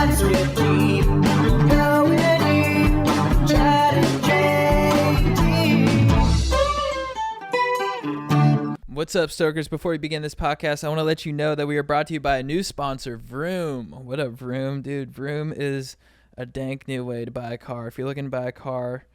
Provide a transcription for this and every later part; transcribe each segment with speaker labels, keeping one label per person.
Speaker 1: Let's get deep, going deep, Chad and JT.
Speaker 2: What's up, Stokers? Before we begin this podcast, I want to let you know that we are brought to you by a new sponsor, Vroom. What up, Vroom? Dude, Vroom is a dank new way to buy a car. If you're looking to buy a car,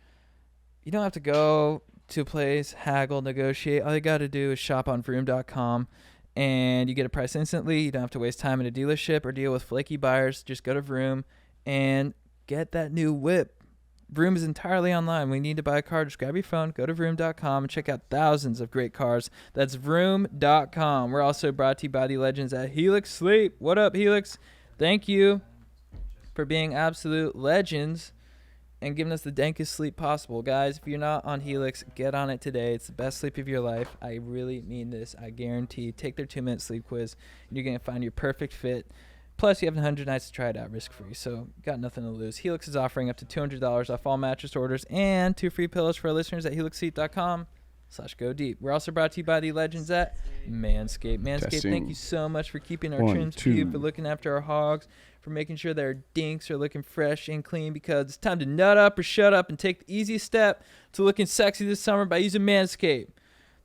Speaker 2: you don't have to go to a place, haggle, negotiate. All you got to do is shop on Vroom.com, and you get a price instantly. You don't have to waste time in a dealership or deal with flaky buyers. Just go to Vroom and get that new whip. Vroom is entirely online. When you need to buy a car, just grab your phone, go to Vroom.com, and check out thousands of great cars. That's Vroom.com. We're also brought to you by the legends at Helix Sleep. What up, Helix? Thank you for being absolute legends and giving us the dankest sleep possible. Guys, if you're not on Helix, get on it today. It's the best sleep of your life. I really mean this. I guarantee. Take their 2-minute sleep quiz, and you're going to find your perfect fit. Plus, you have 100 nights to try it out risk-free, so got nothing to lose. Helix is offering up to $200 off all mattress orders and 2 free pillows for our listeners at helixsleep.com/go deep. We're also brought to you by the legends at Manscaped. Manscaped,
Speaker 3: Testing.
Speaker 2: thank you so much for keeping our
Speaker 3: 1,
Speaker 2: trims
Speaker 3: 2.
Speaker 2: cute, for looking after our hogs, for making sure that our dinks are looking fresh and clean, because it's time to nut up or shut up and take the easiest step to looking sexy this summer by using Manscaped.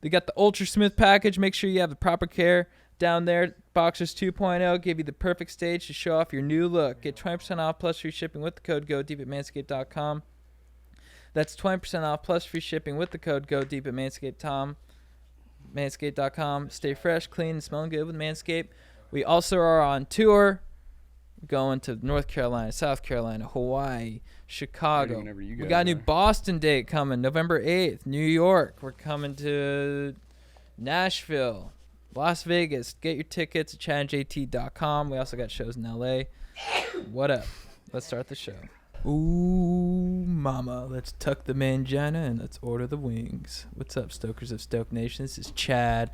Speaker 2: They got the Ultra Smooth package. Make sure you have the proper care down there. Boxers 2.0 give you the perfect stage to show off your new look. Get 20% off plus free shipping with the code GODEEP at manscaped.com. That's 20% off plus free shipping with the code GODEEP at manscaped.com. Stay fresh, clean, and smelling good with Manscaped. We also are on tour, going to North Carolina, South Carolina, Hawaii, Chicago. We got a new Boston date coming, November 8th. New York. We're coming to Nashville, Las Vegas. Get your tickets at chadandjt.com. We also got shows in LA. What up? Let's start the show. Ooh, mama. Let's tuck the mangina and let's order the wings. What's up, Stokers of Stoke Nation? This is Chad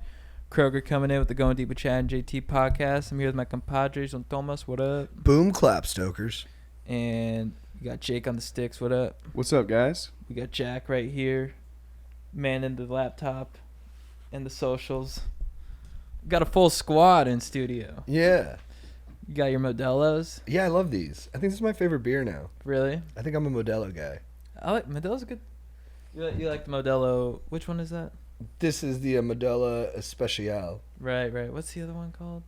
Speaker 2: Kroger coming in with the Going Deep with Chad and JT podcast. I'm here with my compadres on Thomas. What up?
Speaker 4: Boom clap, Stokers.
Speaker 2: And we got Jake on the sticks. What up?
Speaker 3: What's up, guys?
Speaker 2: We got Jack right here, manning the laptop and the socials. Got a full squad in studio.
Speaker 4: Yeah.
Speaker 2: You got your Modelo's?
Speaker 4: Yeah, I love these. I think this is my favorite beer now.
Speaker 2: Really?
Speaker 4: I think I'm a Modelo guy.
Speaker 2: I like Modelo's good. You like the Modelo? Which one is that?
Speaker 4: This is the Modelo Especial.
Speaker 2: Right. What's the other one called?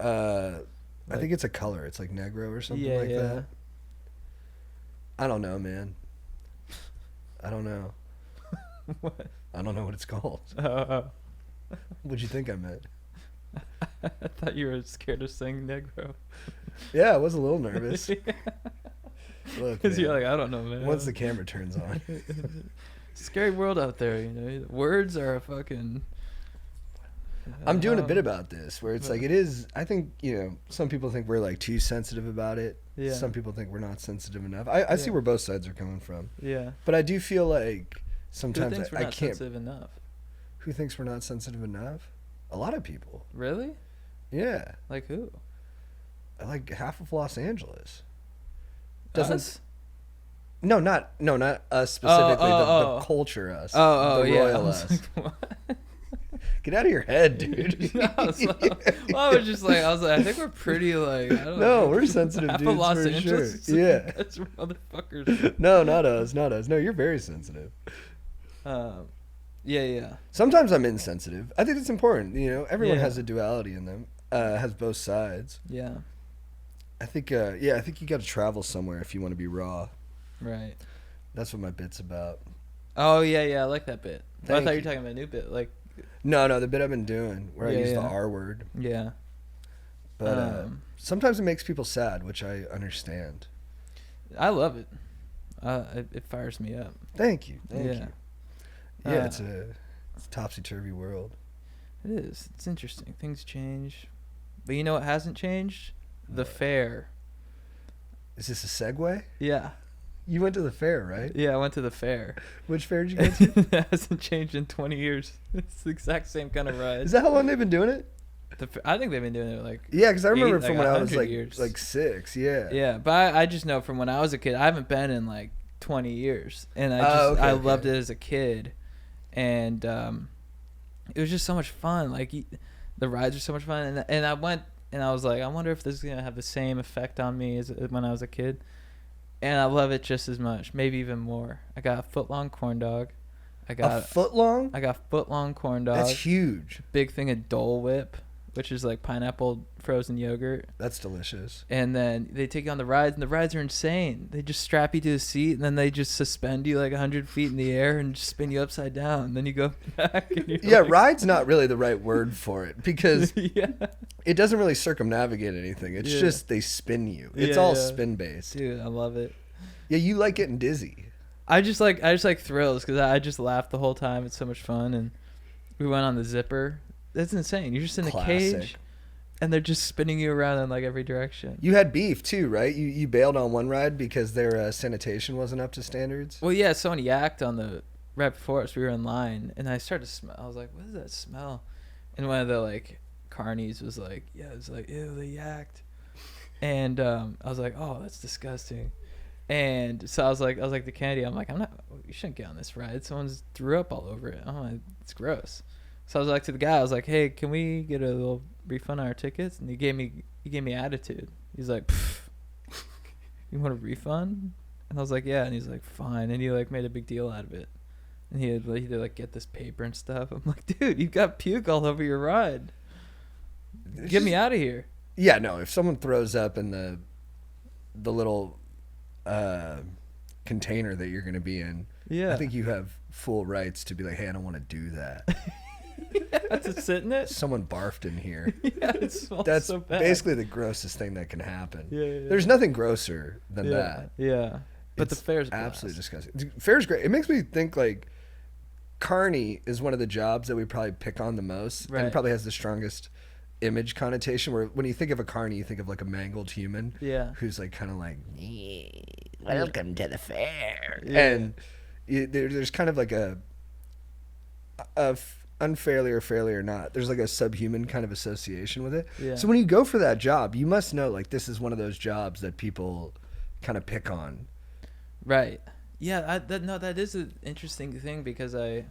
Speaker 4: I think it's a color. It's like Negro or something that. I don't know, man. I don't know.
Speaker 2: What?
Speaker 4: I don't know what it's called. What'd you think I meant?
Speaker 2: I thought you were scared of saying Negro.
Speaker 4: Yeah, I was a little nervous. Look,
Speaker 2: Because you're like, I don't know, man.
Speaker 4: once the camera turns on.
Speaker 2: Scary world out there, you know. Words are a fucking...
Speaker 4: I'm doing a bit about this where it's like it is. I think, some people think we're like too sensitive about it.
Speaker 2: Yeah.
Speaker 4: Some people think we're not sensitive enough. I see where both sides are coming from.
Speaker 2: Yeah.
Speaker 4: But I do feel like sometimes
Speaker 2: Who thinks we're
Speaker 4: I
Speaker 2: not
Speaker 4: can't.
Speaker 2: sensitive enough?
Speaker 4: Who thinks we're not sensitive enough? A lot of people.
Speaker 2: Really?
Speaker 4: Yeah.
Speaker 2: Like who?
Speaker 4: Like half of Los Angeles.
Speaker 2: Us?
Speaker 4: No, not us specifically.
Speaker 2: Oh.
Speaker 4: The culture us.
Speaker 2: Oh,
Speaker 4: the
Speaker 2: yeah.
Speaker 4: royal us.
Speaker 2: Like, what?
Speaker 4: Get out of your head, dude.
Speaker 2: No, I was like, I think we're pretty like. I don't know.
Speaker 4: No, we're sensitive
Speaker 2: half
Speaker 4: dudes
Speaker 2: of Los
Speaker 4: for
Speaker 2: Angeles.
Speaker 4: sure. Yeah.
Speaker 2: That's motherfuckers.
Speaker 4: No, not us. No, you're very sensitive.
Speaker 2: Yeah.
Speaker 4: Sometimes I'm insensitive. I think it's important. Everyone
Speaker 2: Yeah.
Speaker 4: has a duality in them. Has both sides.
Speaker 2: Yeah.
Speaker 4: I think you got to travel somewhere if you want to be raw.
Speaker 2: Right.
Speaker 4: That's what my bit's about.
Speaker 2: Oh yeah, I like that bit. I thought you were
Speaker 4: you.
Speaker 2: talking about a new bit, like.
Speaker 4: No, the bit I've been doing where I use the
Speaker 2: Yeah.
Speaker 4: R word.
Speaker 2: Yeah.
Speaker 4: But sometimes it makes people sad, which I understand.
Speaker 2: I love it. It fires me up.
Speaker 4: Thank you.
Speaker 2: Yeah.
Speaker 4: Yeah, it's a topsy-turvy world.
Speaker 2: It is. It's interesting. Things change. But you know what hasn't changed? The
Speaker 4: What?
Speaker 2: fair.
Speaker 4: Is this a segue?
Speaker 2: Yeah.
Speaker 4: You went to the fair, right?
Speaker 2: Yeah, I went to the fair.
Speaker 4: Which fair did you go to?
Speaker 2: That hasn't changed in 20 years. It's the exact same kind of ride.
Speaker 4: Is that how long they've been doing it?
Speaker 2: I think they've been doing it like...
Speaker 4: Yeah, because I remember
Speaker 2: like
Speaker 4: from when I was
Speaker 2: 100 years.
Speaker 4: like 6. Yeah.
Speaker 2: Yeah, but I just know from when I was a kid, I haven't been in like 20 years. And I loved it as a kid. And it was just so much fun. Like the rides are so much fun. And I went and I was like, I wonder if this is gonna have the same effect on me as when I was a kid. And I love it just as much, maybe even more. I got a foot-long corn dog.
Speaker 4: A foot long?
Speaker 2: I got foot-long corn dog.
Speaker 4: That's huge.
Speaker 2: Big thing of Dole Whip, which is like pineapple frozen yogurt.
Speaker 4: That's delicious.
Speaker 2: And then they take you on the rides, and the rides are insane. They just strap you to the seat, and then they just suspend you like 100 feet in the air and just spin you upside down. And then you go back. And you're
Speaker 4: ride's not really the right word for it because
Speaker 2: yeah.
Speaker 4: it doesn't really circumnavigate anything. It's just they spin you. It's all spin based.
Speaker 2: Dude, I love it.
Speaker 4: Yeah, you like getting dizzy.
Speaker 2: I just like thrills because I just laughed the whole time. It's so much fun. And we went on the zipper. That's insane. You're just in a cage, and they're just spinning you around in like every direction.
Speaker 4: You had beef too, right? You bailed on one ride because their sanitation wasn't up to standards.
Speaker 2: Well, yeah, someone yacked on the right before us. We were in line, and I started to smell. I was like, "What is that smell?" And one of the like carnies was like, "Yeah," it was like, "Ew, they yacked," and I was like, "Oh, that's disgusting." And so I was like the Kennedy, I'm like, you shouldn't get on this ride. Someone's threw up all over it. Oh, it's gross. So I was like to the guy, I was like, hey, can we get a little refund on our tickets? And he gave me attitude. He's like, you want a refund? And I was like, yeah. And he's like, fine. And he like made a big deal out of it. And he had like get this paper and stuff. I'm like, dude, you've got puke all over your ride. Get me out of here.
Speaker 4: Yeah, no. If someone throws up in the little container that you're going to be in, I think you have full rights to be like, hey, I don't want to do that.
Speaker 2: To sit in it.
Speaker 4: Someone barfed in here.
Speaker 2: Yeah, it smells
Speaker 4: That's
Speaker 2: so bad.
Speaker 4: basically the grossest thing that can happen.
Speaker 2: Yeah.
Speaker 4: There's nothing grosser than that.
Speaker 2: Yeah, but the fair's
Speaker 4: absolutely disgusting. Fair's great. It makes me think like carny is one of the jobs that we probably pick on the most, and it probably has the strongest image connotation. Where when you think of a carny, you think of like a mangled human, who's like kind of like, welcome to the fair, and there's kind of like a unfairly or fairly or not, there's like a subhuman kind of association with it. So when you go for that job, you must know like this is one of those jobs that people kind of pick on.
Speaker 2: Right. Yeah, that is an interesting thing because I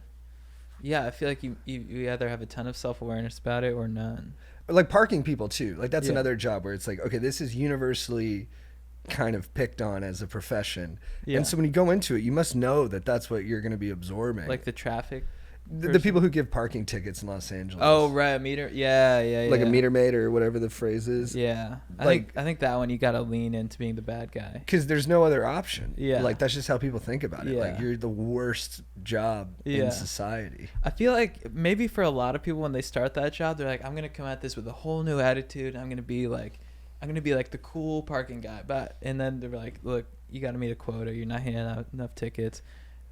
Speaker 2: feel like you either have a ton of self-awareness about it or none.
Speaker 4: Like parking people too. Like that's another job where it's like, okay, this is universally kind of picked on as a profession. And so when you go into it, you must know that that's what you're going to be absorbing.
Speaker 2: Like the traffic.
Speaker 4: The people who give parking tickets in Los Angeles.
Speaker 2: Oh, right, a meter. Yeah.
Speaker 4: Like a meter maid or whatever the phrase is.
Speaker 2: Yeah, I think that one you got to lean into being the bad guy.
Speaker 4: Because there's no other option.
Speaker 2: Yeah.
Speaker 4: Like that's just how people think about it.
Speaker 2: Yeah.
Speaker 4: Like you're the worst job in society.
Speaker 2: I feel like maybe for a lot of people when they start that job, they're like, I'm gonna come at this with a whole new attitude. I'm gonna be like the cool parking guy. And then they're like, look, you got to meet a quota. You're not handing out enough tickets.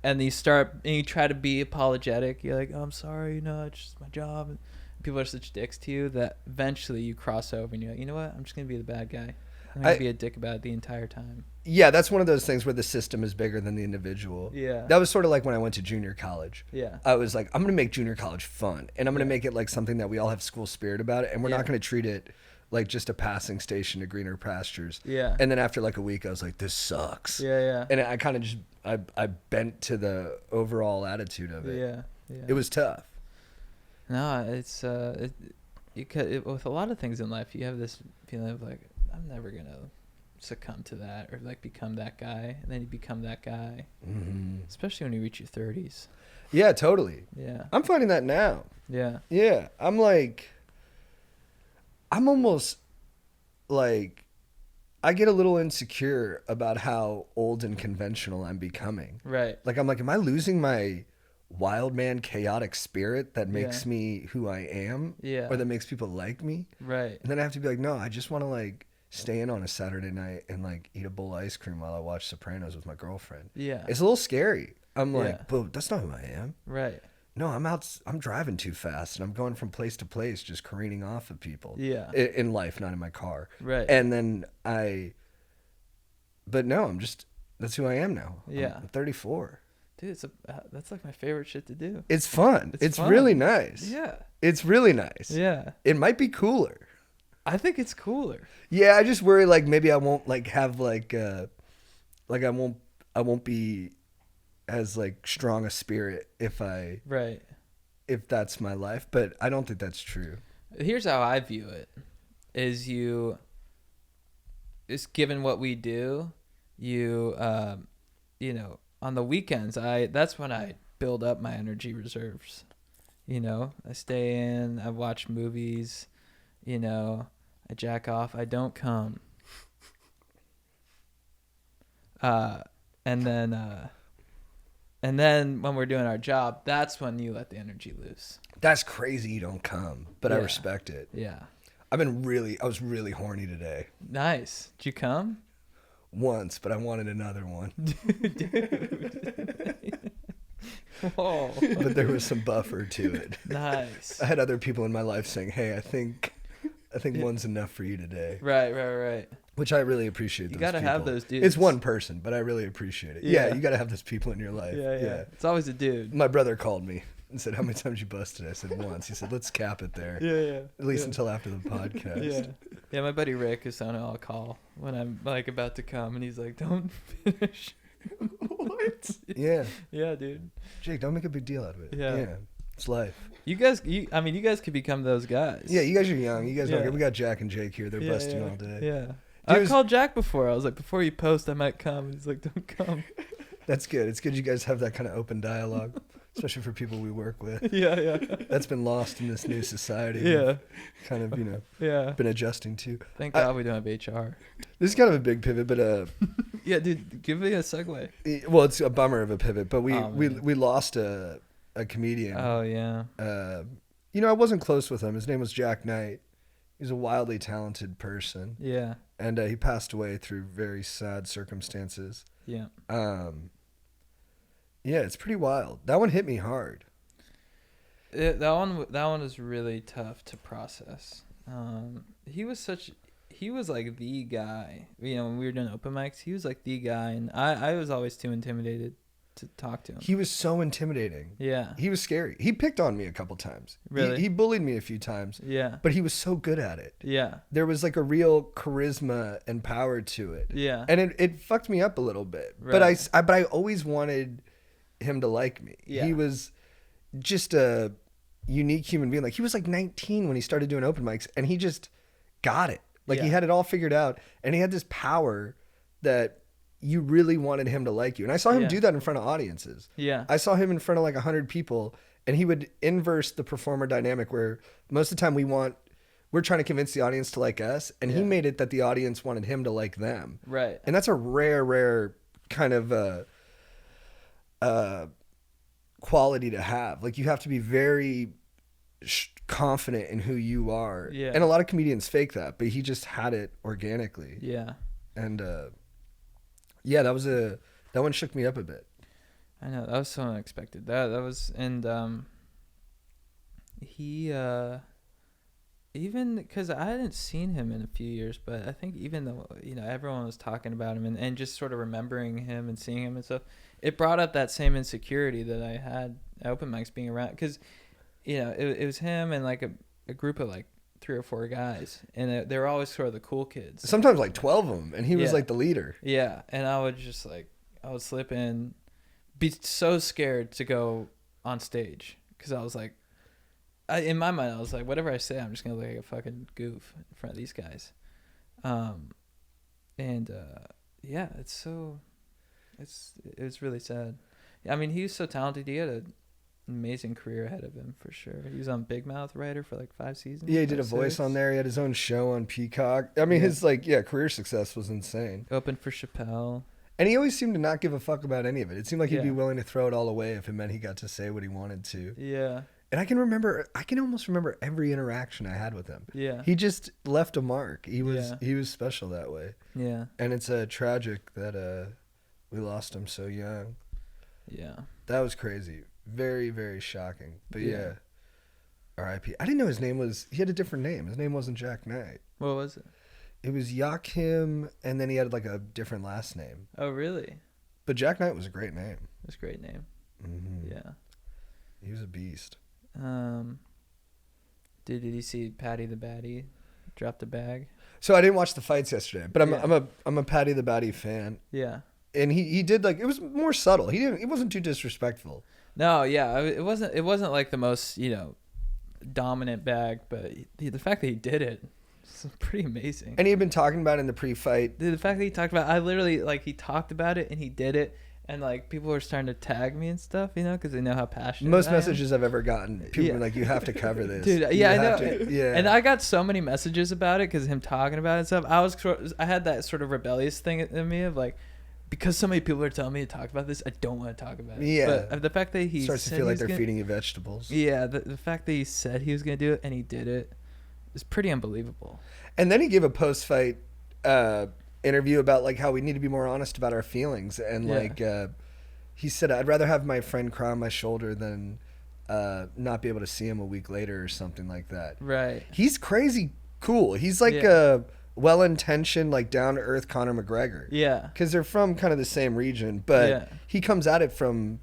Speaker 2: And you try to be apologetic. You're like, oh, I'm sorry, it's just my job. And people are such dicks to you that eventually you cross over and you're like, you know what? I'm just going to be the bad guy. I'm going to be a dick about it the entire time.
Speaker 4: Yeah, that's one of those things where the system is bigger than the individual.
Speaker 2: Yeah.
Speaker 4: That was sort of like when I went to junior college.
Speaker 2: Yeah.
Speaker 4: I was like, I'm going to make junior college fun. And I'm going to make it like something that we all have school spirit about it. And we're not going to treat it like just a passing station to greener pastures.
Speaker 2: Yeah.
Speaker 4: And then after like a week, I was like, this sucks.
Speaker 2: Yeah.
Speaker 4: And I kind of just, I bent to the overall attitude of it.
Speaker 2: Yeah.
Speaker 4: It was tough.
Speaker 2: No, it's, with a lot of things in life, you have this feeling of like, I'm never going to succumb to that or like become that guy. And then you become that guy, especially when you reach your 30s.
Speaker 4: Yeah, totally.
Speaker 2: Yeah.
Speaker 4: I'm finding that now.
Speaker 2: Yeah.
Speaker 4: Yeah. I'm almost like, I get a little insecure about how old and conventional I'm becoming.
Speaker 2: Right.
Speaker 4: Like, I'm like, am I losing my wild man chaotic spirit that makes me who I am?
Speaker 2: Yeah.
Speaker 4: Or that makes people like me?
Speaker 2: Right.
Speaker 4: And then I have to be like, no, I just want to like stay in on a Saturday night and like eat a bowl of ice cream while I watch Sopranos with my girlfriend.
Speaker 2: Yeah.
Speaker 4: It's a little scary. I'm like, but that's not who I am.
Speaker 2: Right.
Speaker 4: No, I'm driving too fast and I'm going from place to place just careening off of people.
Speaker 2: Yeah.
Speaker 4: In life, not in my car.
Speaker 2: Right.
Speaker 4: And then but no, that's who I am now.
Speaker 2: Yeah.
Speaker 4: I'm 34.
Speaker 2: Dude, that's like my favorite shit to do.
Speaker 4: It's fun. It's
Speaker 2: fun.
Speaker 4: really nice.
Speaker 2: Yeah.
Speaker 4: It's really nice.
Speaker 2: Yeah.
Speaker 4: It might be cooler.
Speaker 2: I think it's cooler.
Speaker 4: Yeah, I just worry like maybe I won't like have like I won't be as like strong a spirit if that's my life, but I don't think that's true.
Speaker 2: Here's how I view it. is given what we do, you know, on the weekends, that's when I build up my energy reserves. You know, I stay in, I watch movies, you know, I jack off, I don't come. And then when we're doing our job, that's when you let the energy loose.
Speaker 4: That's crazy you don't come, but I
Speaker 2: Yeah.
Speaker 4: respect it.
Speaker 2: Yeah.
Speaker 4: I was really horny today.
Speaker 2: Nice. Did you come?
Speaker 4: Once, but I wanted another one.
Speaker 2: Whoa.
Speaker 4: But there was some buffer to it.
Speaker 2: Nice.
Speaker 4: I had other people in my life saying, "Hey, I think one's enough for you today."
Speaker 2: Right.
Speaker 4: Which I really appreciate.
Speaker 2: You
Speaker 4: those
Speaker 2: gotta have
Speaker 4: people.
Speaker 2: those dudes.
Speaker 4: It's one person, but I really appreciate it. Yeah,
Speaker 2: Yeah.
Speaker 4: you gotta have those people in your life.
Speaker 2: Yeah. It's always a dude.
Speaker 4: My brother called me and said, "How many times you busted?" I said, "Once." He said, "Let's cap it there.
Speaker 2: Yeah.
Speaker 4: At least until after the podcast."
Speaker 2: Yeah, my buddy Rick is on I'll call when I'm like about to come, and he's like, "Don't finish."
Speaker 4: What? Yeah.
Speaker 2: Yeah, dude.
Speaker 4: Jake, don't make a big deal out of it.
Speaker 2: Yeah.
Speaker 4: It's life.
Speaker 2: You guys could become those guys.
Speaker 4: Yeah, you guys are young. You guys
Speaker 2: Yeah.
Speaker 4: we got Jack and Jake here. They're busting all day.
Speaker 2: Yeah.
Speaker 4: Dude,
Speaker 2: I called Jack before. I was like, before you post, I might come. And he's like, don't come.
Speaker 4: That's good. It's good you guys have that kind of open dialogue, especially for people we work with.
Speaker 2: Yeah.
Speaker 4: That's been lost in this new society.
Speaker 2: Yeah.
Speaker 4: We've kind of,
Speaker 2: Yeah.
Speaker 4: been adjusting to.
Speaker 2: Thank God we don't have HR.
Speaker 4: This is kind of a big pivot, but
Speaker 2: Yeah, dude, give me a segue.
Speaker 4: well, it's a bummer of a pivot, but we
Speaker 2: man.
Speaker 4: lost a comedian.
Speaker 2: Oh, yeah.
Speaker 4: I wasn't close with him. His name was Jack Knight. He's a wildly talented person,
Speaker 2: Yeah.
Speaker 4: and he passed away through very sad circumstances.
Speaker 2: Yeah.
Speaker 4: Yeah, it's pretty wild. That one hit me hard.
Speaker 2: That one was really tough to process. He was like the guy. When we were doing open mics, he was like the guy, and I was always too intimidated to talk to him.
Speaker 4: He was so intimidating.
Speaker 2: Yeah.
Speaker 4: He was scary. He picked on me a couple times.
Speaker 2: Really?
Speaker 4: He bullied me a few times.
Speaker 2: Yeah.
Speaker 4: But he was so good at it.
Speaker 2: Yeah.
Speaker 4: There was like a real charisma and power to it.
Speaker 2: Yeah.
Speaker 4: And it fucked me up a little bit.
Speaker 2: Right.
Speaker 4: But I always wanted him to like me.
Speaker 2: Yeah.
Speaker 4: He was just a unique human being. Like, he was like 19 when he started doing open mics, and he just got it. Like, he
Speaker 2: Yeah.
Speaker 4: had it all figured out, and he had this power that you really wanted him to like you. And I saw him
Speaker 2: Yeah.
Speaker 4: do that in front of audiences.
Speaker 2: Yeah.
Speaker 4: I saw him in front of like 100 people, and he would inverse the performer dynamic where most of the time we're trying to convince the audience to like us, and he
Speaker 2: Yeah.
Speaker 4: made it that the audience wanted him to like them.
Speaker 2: Right.
Speaker 4: And that's a rare kind of quality to have. Like, you have to be very confident in who you are.
Speaker 2: Yeah.
Speaker 4: And a lot of comedians fake that, but he just had it organically.
Speaker 2: Yeah.
Speaker 4: And yeah, that one shook me up a bit.
Speaker 2: I know, that was so unexpected. That was, and he even because I hadn't seen him in a few years, but I think even though everyone was talking about him and just sort of remembering him and seeing him and stuff, it brought up that same insecurity that I had at open mics being around, because it was him and like a group of like 3 or 4 guys, and they were always sort of the cool kids.
Speaker 4: Sometimes like 12 of them, and he was
Speaker 2: Yeah.
Speaker 4: like the leader.
Speaker 2: Yeah, and I would just I would slip in, be so scared to go on stage, because I was like, in my mind I was like, whatever I say, I'm just gonna look like a fucking goof in front of these guys. Yeah, it was really sad. I mean, he was so talented. He had an amazing career ahead of him for sure. He was on Big Mouth Writer for like 5 seasons.
Speaker 4: Yeah, he did a
Speaker 2: 5,
Speaker 4: voice
Speaker 2: 6.
Speaker 4: on there. He had his own show on Peacock. I mean,
Speaker 2: Yeah.
Speaker 4: his career success was insane.
Speaker 2: Opened for Chappelle.
Speaker 4: And he always seemed to not give a fuck about any of it. It seemed like he'd be
Speaker 2: Yeah.
Speaker 4: willing to throw it all away if it meant he got to say what he wanted to.
Speaker 2: Yeah.
Speaker 4: And I can almost remember every interaction I had with him.
Speaker 2: Yeah.
Speaker 4: He just left a mark. He was
Speaker 2: Yeah.
Speaker 4: special that way.
Speaker 2: Yeah.
Speaker 4: And it's tragic that we lost him so young.
Speaker 2: Yeah.
Speaker 4: That was crazy. Very, very shocking. But
Speaker 2: Yeah.
Speaker 4: yeah. R.I.P. I didn't know his name was... He had a different name. His name wasn't Jack Knight.
Speaker 2: What was it?
Speaker 4: It was Joachim, and then he had like a different last name.
Speaker 2: Oh, really?
Speaker 4: But Jack Knight was a great name.
Speaker 2: That's a great name.
Speaker 4: Mm-hmm.
Speaker 2: Yeah.
Speaker 4: He was a beast.
Speaker 2: Did you see Paddy the Baddy drop the bag?
Speaker 4: So I didn't watch the fights yesterday, but
Speaker 2: Yeah.
Speaker 4: I'm a Paddy the Baddy fan.
Speaker 2: Yeah.
Speaker 4: And he did it was more subtle. It wasn't too disrespectful.
Speaker 2: No, yeah, it wasn't like the most dominant bag, but the fact that he did it It's pretty amazing.
Speaker 4: And he had been talking about it in the pre-fight.
Speaker 2: Dude, the fact that he talked about, I literally like he talked about it and he did it, and like people were starting to tag me and stuff, you know, because they know how passionate.
Speaker 4: Most
Speaker 2: I am.
Speaker 4: messages I've ever gotten, people were like, "You have to cover this,
Speaker 2: dude." Yeah, I know.
Speaker 4: Yeah,
Speaker 2: and I got so many messages about it because him talking about it and stuff. I had that sort of rebellious thing in me of like, because so many people are telling me to talk about this, I don't want to talk about it.
Speaker 4: Yeah.
Speaker 2: But the fact that he
Speaker 4: starts to feel like they're feeding you vegetables.
Speaker 2: Yeah, the fact that he said he was gonna do it and he did it is pretty unbelievable.
Speaker 4: And then he gave a post-fight interview about like how we need to be more honest about our feelings, and like he said, "I'd rather have my friend cry on my shoulder than not be able to see him a week later," or something like that.
Speaker 2: Right.
Speaker 4: He's crazy cool. He's like a well-intentioned, like down-to-earth Conor McGregor.
Speaker 2: Yeah.
Speaker 4: Because they're from kind of the same region, but he comes at it from.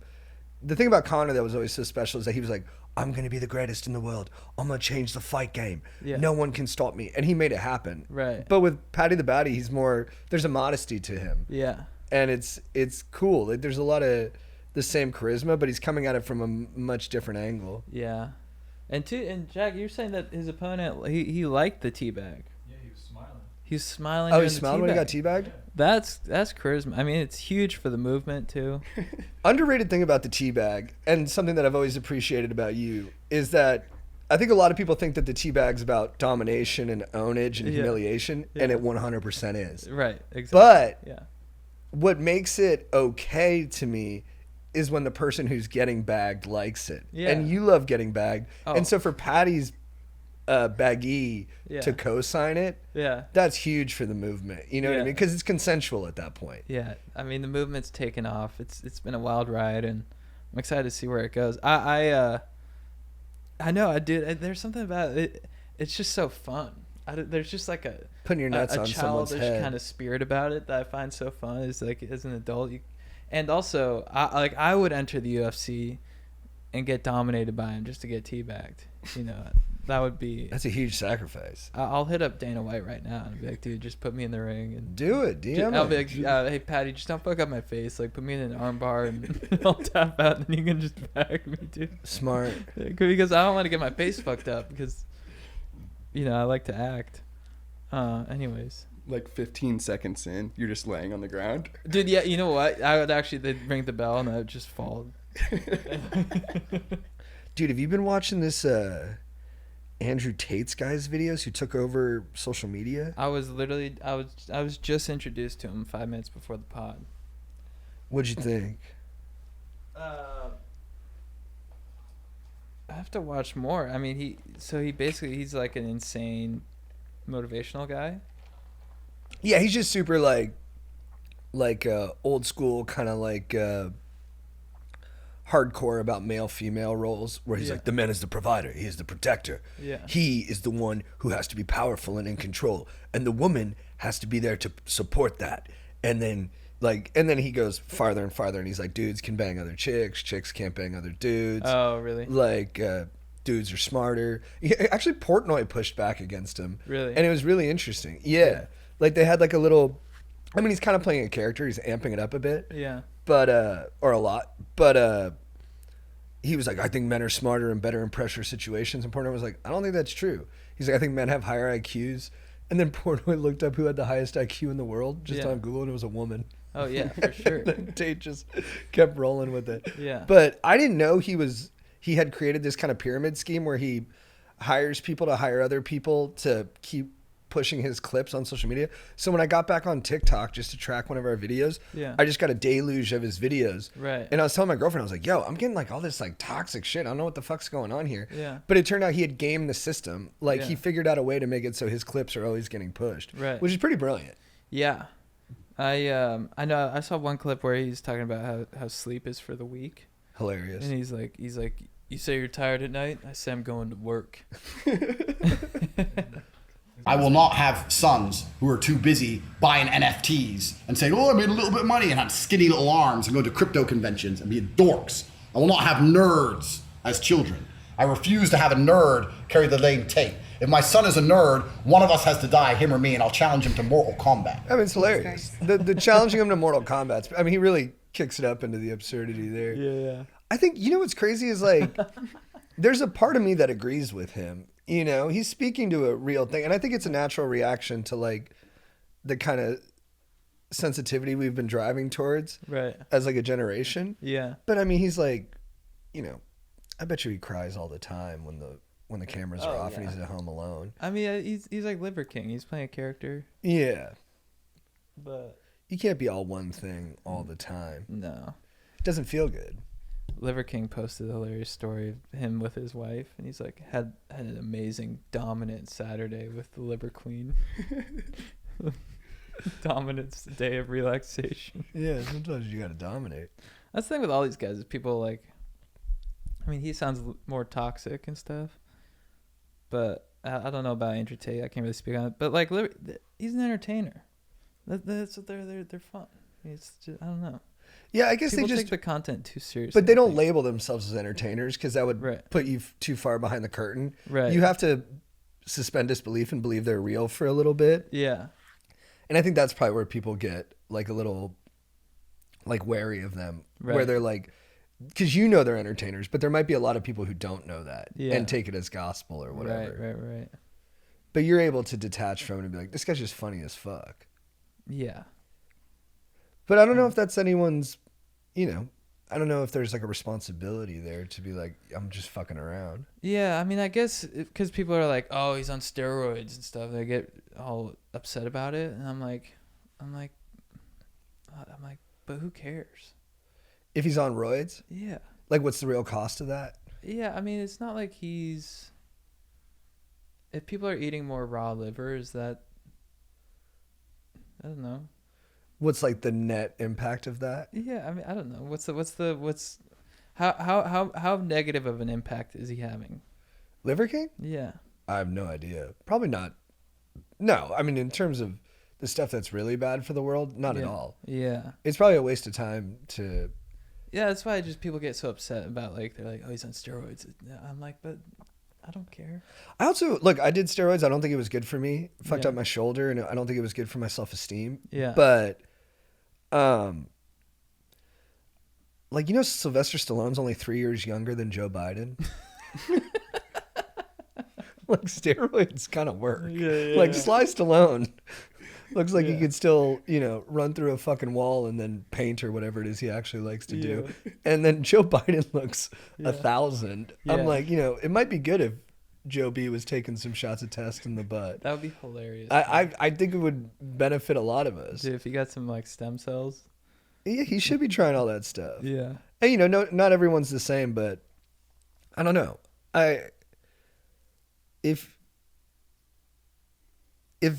Speaker 4: The thing about Conor that was always so special is that he was like, "I'm going to be the greatest in the world. I'm going to change the fight game.
Speaker 2: Yeah.
Speaker 4: No one can stop me." And he made it happen.
Speaker 2: Right.
Speaker 4: But with Paddy the Baddy, he's more, there's a modesty to him.
Speaker 2: Yeah.
Speaker 4: And it's cool. Like, there's a lot of the same charisma, but he's coming at it from a much different angle.
Speaker 2: Yeah. And Jack, you're saying that his opponent, he liked the teabag.
Speaker 3: Yeah, he was smiling.
Speaker 2: He was smiling.
Speaker 4: Oh,
Speaker 2: during
Speaker 4: he
Speaker 2: the
Speaker 4: smiled when he got
Speaker 2: teabag.
Speaker 4: teabagged?
Speaker 2: That's charisma. I mean, it's huge for the movement too.
Speaker 4: Underrated thing about the teabag, and something that I've always appreciated about you, is that I think a lot of people think that the teabag's about domination and ownage and humiliation, and it 100% is.
Speaker 2: Right. Exactly.
Speaker 4: But what makes it okay to me is when the person who's getting bagged likes it.
Speaker 2: Yeah.
Speaker 4: And you love getting bagged.
Speaker 2: Oh.
Speaker 4: And so for Paddy's baggee to co-sign it, that's huge for the movement. You know what I mean? Because it's consensual at that point.
Speaker 2: Yeah. I mean, the movement's taken off. It's been a wild ride, and I'm excited to see where it goes. I know, I do. There's something about it. It's just so fun. There's just like a
Speaker 4: putting your nuts
Speaker 2: a
Speaker 4: on someone's head.
Speaker 2: childish kind of spirit about it that I find so fun. Is like as an adult, and also I would enter the UFC and get dominated by him just to get teabagged. You know, that would be.
Speaker 4: That's a huge sacrifice.
Speaker 2: I'll hit up Dana White right now and be like, dude, just put me in the ring and
Speaker 4: do it. DM
Speaker 2: I'll be like, hey Paddy, just don't fuck up my face. Like, put me in an arm bar and I'll tap out, and then you can just bag me, dude.
Speaker 4: Smart.
Speaker 2: Because I don't want to get my face fucked up because, you know, I like to act. Anyways.
Speaker 3: Like 15 seconds in, you're just laying on the ground.
Speaker 2: Dude, yeah, you know what? I would actually, they'd ring the bell and I would just fall.
Speaker 4: Dude, have you been watching this Andrew Tate's guy's videos who took over social media?
Speaker 2: I was just introduced to him 5 minutes before the pod.
Speaker 4: What'd you think?
Speaker 2: I have to watch more. I mean, he's like an insane motivational guy.
Speaker 4: Yeah, he's just super like old school kind of like hardcore about male-female roles, where he's like, the man is the provider, he is the protector.
Speaker 2: Yeah.
Speaker 4: He is the one who has to be powerful and in control, and the woman has to be there to support that. And then he goes farther and farther, and he's like, dudes can bang other chicks, chicks can't bang other dudes.
Speaker 2: Oh, really?
Speaker 4: Like, dudes are smarter. Actually, Portnoy pushed back against him.
Speaker 2: Really?
Speaker 4: And it was really interesting. Yeah. Like, they had like a little, I mean, he's kind of playing a character, he's amping it up a bit.
Speaker 2: Yeah.
Speaker 4: But or a lot, but he was like, I think men are smarter and better in pressure situations, and Portnoy was like, I don't think that's true. He's like, I think men have higher IQs, and then Portnoy looked up who had the highest IQ in the world just on Google, and it was a woman.
Speaker 2: Oh yeah, for sure.
Speaker 4: Tate just kept rolling with it.
Speaker 2: Yeah.
Speaker 4: But I didn't know he had created this kind of pyramid scheme where he hires people to hire other people to keep pushing his clips on social media. So when I got back on TikTok just to track one of our videos, I just got a deluge of his videos.
Speaker 2: Right.
Speaker 4: And I was telling my girlfriend, I was like, yo, I'm getting like all this like toxic shit. I don't know what the fuck's going on here.
Speaker 2: Yeah.
Speaker 4: But it turned out he had gamed the system. Like he figured out a way to make it so his clips are always getting pushed. Right. Which is pretty brilliant.
Speaker 2: Yeah. I know I saw one clip where he's talking about how sleep is for the weak.
Speaker 4: Hilarious.
Speaker 2: And he's like, you say you're tired at night? I say I'm going to work.
Speaker 5: I will not have sons who are too busy buying NFTs and saying, oh, I made a little bit of money, and have skinny little arms and go to crypto conventions and be dorks. I will not have nerds as children. I refuse to have a nerd carry the name Tate. If my son is a nerd, one of us has to die, him or me, and I'll challenge him to Mortal Kombat.
Speaker 4: I mean, it's hilarious. The challenging him to Mortal Kombat. I mean, he really kicks it up into the absurdity there.
Speaker 2: Yeah.
Speaker 4: I think, you know what's crazy is like, there's a part of me that agrees with him. You know, he's speaking to a real thing. And I think it's a natural reaction to like the kind of sensitivity we've been driving towards
Speaker 2: Right.
Speaker 4: as like a generation.
Speaker 2: Yeah.
Speaker 4: But I mean, he's like, you know, I bet you he cries all the time when the cameras are off and he's at home alone.
Speaker 2: I mean, he's like Liver King. He's playing a character.
Speaker 4: Yeah.
Speaker 2: But
Speaker 4: You can't be all one thing all the time.
Speaker 2: no.
Speaker 4: It doesn't feel good.
Speaker 2: Liver King posted a hilarious story of him with his wife, and he's like had an amazing dominant Saturday with the Liver Queen. Dominance, day of relaxation.
Speaker 4: Yeah, sometimes you got to dominate.
Speaker 2: That's the thing with all these guys is people like. I mean, he sounds more toxic and stuff, but I don't know about Andrew Tate. I can't really speak on it. But like, he's an entertainer. That's what they're fun. It's just, I don't know.
Speaker 4: Yeah, I guess
Speaker 2: People
Speaker 4: they just
Speaker 2: take the content too seriously.
Speaker 4: but they
Speaker 2: I
Speaker 4: don't
Speaker 2: think.
Speaker 4: label themselves as entertainers because that would
Speaker 2: Right.
Speaker 4: put you too far behind the curtain.
Speaker 2: Right.
Speaker 4: You have to suspend disbelief and believe they're real for a little bit.
Speaker 2: Yeah.
Speaker 4: And I think that's probably where people get like a little like wary of them, where
Speaker 2: Right.
Speaker 4: they're like, because you know they're entertainers, but there might be a lot of people who don't know that
Speaker 2: Yeah.
Speaker 4: and take it as gospel or whatever.
Speaker 2: Right.
Speaker 4: But you're able to detach from it and be like, this guy's just funny as fuck.
Speaker 2: Yeah.
Speaker 4: But I don't know if that's anyone's, you know, I don't know if there's like a responsibility there to be like, I'm just fucking around.
Speaker 2: Yeah, I mean, I guess because people are like, "Oh, he's on steroids and stuff," they get all upset about it, and I'm like, but who cares?
Speaker 4: If he's on roids,
Speaker 2: Yeah,
Speaker 4: like what's the real cost of that?
Speaker 2: yeah. I mean, it's not like he's. If people are eating more raw liver, is that? I don't know.
Speaker 4: What's like the net impact of that?
Speaker 2: Yeah, I mean, I don't know. What's how negative of an impact is he having?
Speaker 4: Liver King?
Speaker 2: Yeah.
Speaker 4: I have no idea. Probably not. No, I mean, in terms of the stuff that's really bad for the world, not at all.
Speaker 2: Yeah.
Speaker 4: It's probably a waste of time to.
Speaker 2: Yeah, that's why just people get so upset about like they're like, "Oh, he's on steroids." I'm like, but I don't care.
Speaker 4: I also look. I did steroids. I don't think it was good for me. Fucked
Speaker 2: Yeah.
Speaker 4: up my shoulder, and I don't think it was good for my self-esteem.
Speaker 2: Yeah.
Speaker 4: But, like, you know, Sylvester Stallone's only 3 years younger than Joe Biden. Like steroids kind of work. Like Sly Stallone looks like he could still, you know, run through a fucking wall and then paint or whatever it is he actually likes to do. And then Joe Biden looks 1,000.
Speaker 2: Yeah.
Speaker 4: I'm like, you know, it might be good if Joe B was taking some shots of test in the butt.
Speaker 2: That would be hilarious.
Speaker 4: I think it would benefit a lot of us.
Speaker 2: Dude, if you got some like stem cells.
Speaker 4: Yeah, he should be trying all that stuff.
Speaker 2: Yeah.
Speaker 4: And you know, not everyone's the same, but I don't know. If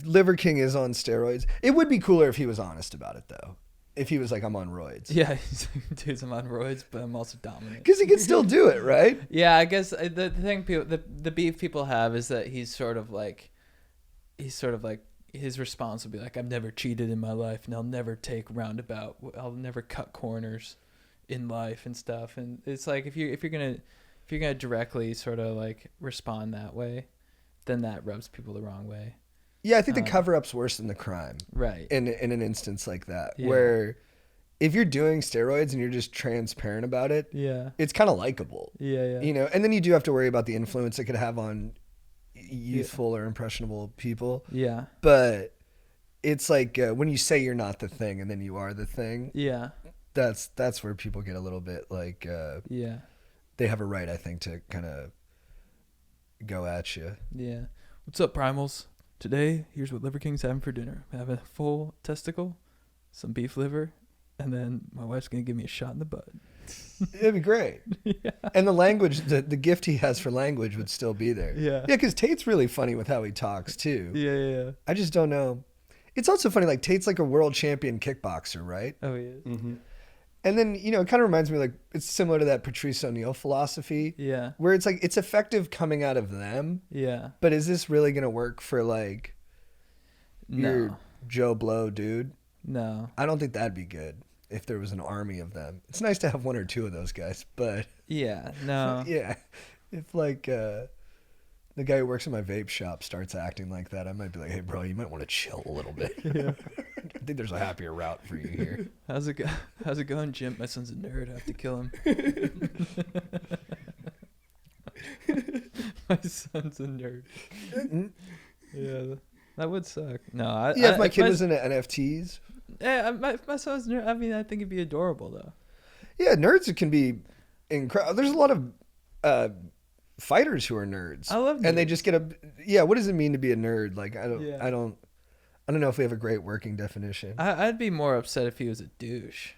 Speaker 4: Liver King is on steroids, it would be cooler if he was honest about it, though. If he was like, I'm on roids.
Speaker 2: Yeah, he's like, dude, I'm on roids, but I'm also dominant.
Speaker 4: Because he can still do it, right?
Speaker 2: Yeah, I guess the thing the beef people have is that he's sort of like his response would be like, I've never cheated in my life, and I'll never take roundabout, I'll never cut corners in life and stuff. And it's like if you're gonna directly sort of like respond that way, then that rubs people the wrong way.
Speaker 4: Yeah, I think the cover-up's worse than the crime.
Speaker 2: Right.
Speaker 4: In an instance like that,
Speaker 2: Yeah.
Speaker 4: where if you're doing steroids and you're just transparent about it,
Speaker 2: Yeah.
Speaker 4: it's kind of likable.
Speaker 2: Yeah.
Speaker 4: You know, and then you do have to worry about the influence it could have on youthful or impressionable people.
Speaker 2: Yeah.
Speaker 4: But it's like when you say you're not the thing and then you are the thing,
Speaker 2: Yeah.
Speaker 4: that's where people get a little bit like
Speaker 2: Yeah.
Speaker 4: they have a right, I think, to kind of go at you.
Speaker 2: Yeah. What's up, primals? Today, here's what Liver King's having for dinner. I'm having a full testicle, some beef liver, and then my wife's going to give me a shot in the butt.
Speaker 4: It'd be great.
Speaker 2: Yeah.
Speaker 4: And the language, the gift he has for language would still be there.
Speaker 2: Yeah.
Speaker 4: Yeah, because Tate's really funny with how he talks, too.
Speaker 2: Yeah.
Speaker 4: I just don't know. It's also funny, like, Tate's like a world champion kickboxer, right?
Speaker 2: Oh, he is?
Speaker 3: Mm-hmm.
Speaker 4: And then, you know, it kind of reminds me, like, it's similar to that Patrice O'Neill philosophy.
Speaker 2: Yeah.
Speaker 4: Where it's like, it's effective coming out of them,
Speaker 2: Yeah.
Speaker 4: but is this really going to work for, like, your
Speaker 2: No.
Speaker 4: Joe Blow dude?
Speaker 2: No.
Speaker 4: I don't think that'd be good if there was an army of them. It's nice to have one or two of those guys, but
Speaker 2: Yeah. No.
Speaker 4: yeah, if like the guy who works in my vape shop starts acting like that, I might be like, hey, bro, you might want to chill a little bit.
Speaker 2: Yeah.
Speaker 4: I think there's a happier route for you here.
Speaker 2: How's it going, Jim? My son's a nerd. I have to kill him. My son's a nerd. Yeah, that would suck. No,
Speaker 4: Yeah, if my kid was into NFTs.
Speaker 2: Yeah, my son's nerd. I mean, I think it'd be adorable though.
Speaker 4: Yeah, nerds can be incredible. There's a lot of fighters who are nerds.
Speaker 2: I love nerds.
Speaker 4: And they just get what does it mean to be a nerd? Like I
Speaker 2: Yeah.
Speaker 4: don't know if we have a great working definition.
Speaker 2: I'd be more upset if he was a douche.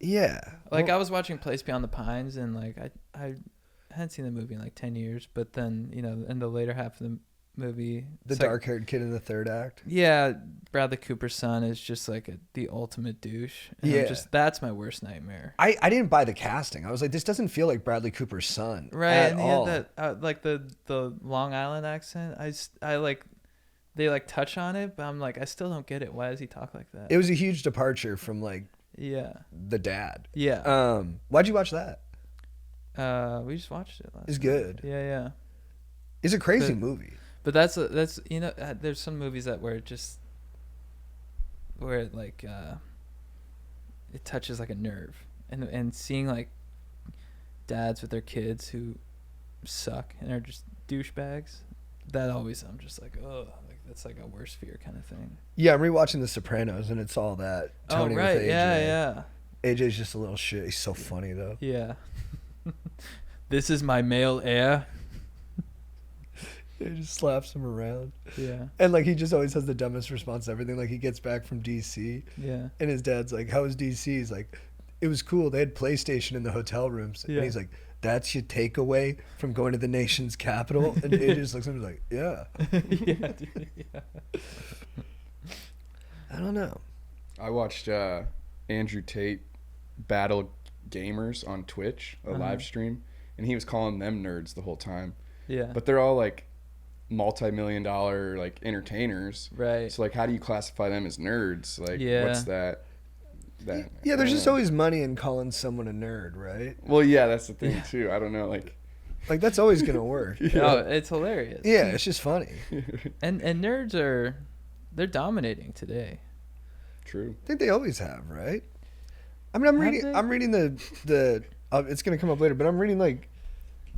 Speaker 4: Yeah.
Speaker 2: Like
Speaker 4: Well,
Speaker 2: I was watching Place Beyond the Pines, and like I hadn't seen the movie in like 10 years, but then in the later half of the movie,
Speaker 4: the
Speaker 2: it's like-
Speaker 4: dark-haired kid in the third act.
Speaker 2: yeah, Bradley Cooper's son is just like the ultimate douche. And
Speaker 4: Yeah.
Speaker 2: that's my worst nightmare.
Speaker 4: I didn't buy the casting. I was like, this doesn't feel like Bradley Cooper's son
Speaker 2: Right,
Speaker 4: at
Speaker 2: and he
Speaker 4: all.
Speaker 2: had that like the Long Island accent. I like they like touch on it, but I'm like I still don't get it. Why does he talk like that?
Speaker 4: It was a huge departure from like
Speaker 2: Yeah,
Speaker 4: the dad.
Speaker 2: yeah.
Speaker 4: Why'd you watch that?
Speaker 2: We just watched it last.
Speaker 4: It's good.
Speaker 2: Yeah.
Speaker 4: It's a crazy
Speaker 2: But-
Speaker 4: movie.
Speaker 2: But that's there's some movies that where it like it touches like a nerve, and seeing like dads with their kids who suck and are just douchebags, that always I'm just like, oh, like that's like a worst fear kind of thing.
Speaker 4: Yeah, I'm rewatching The Sopranos, and it's all that. Tony
Speaker 2: Oh right,
Speaker 4: with AJ.
Speaker 2: yeah.
Speaker 4: AJ's just a little shit. He's so funny though.
Speaker 2: Yeah. This is my male heir.
Speaker 4: He just slaps him around,
Speaker 2: Yeah.
Speaker 4: and like he just always has the dumbest response to everything. Like he gets back from DC,
Speaker 2: Yeah.
Speaker 4: and his dad's like, "How was DC?" He's like, "It was cool. They had PlayStation in the hotel rooms."
Speaker 2: Yeah.
Speaker 4: And he's like, "That's your takeaway from going to the nation's capital?" And AJ just looks at him and is like, "Yeah."
Speaker 2: Yeah, dude, yeah.
Speaker 4: I don't know.
Speaker 3: I watched Andrew Tate battle gamers on Twitch, a live stream, and he was calling them nerds the whole time.
Speaker 2: Yeah.
Speaker 3: But they're all like multi-million-dollar like entertainers.
Speaker 2: Right.
Speaker 3: So like, how do you classify them as nerds? Like,
Speaker 2: Yeah.
Speaker 3: what's that?
Speaker 4: Yeah,
Speaker 3: I
Speaker 4: there's
Speaker 3: don't
Speaker 4: just
Speaker 3: know.
Speaker 4: always money in calling someone a nerd, right?
Speaker 3: Well, yeah, that's the thing too. I don't know, like.
Speaker 4: Like that's always gonna work.
Speaker 2: No, it's hilarious.
Speaker 4: Yeah, it's just funny.
Speaker 2: And nerds they're dominating today.
Speaker 3: True.
Speaker 4: I think they always have, right? I mean, I'm reading the it's gonna come up later, but I'm reading like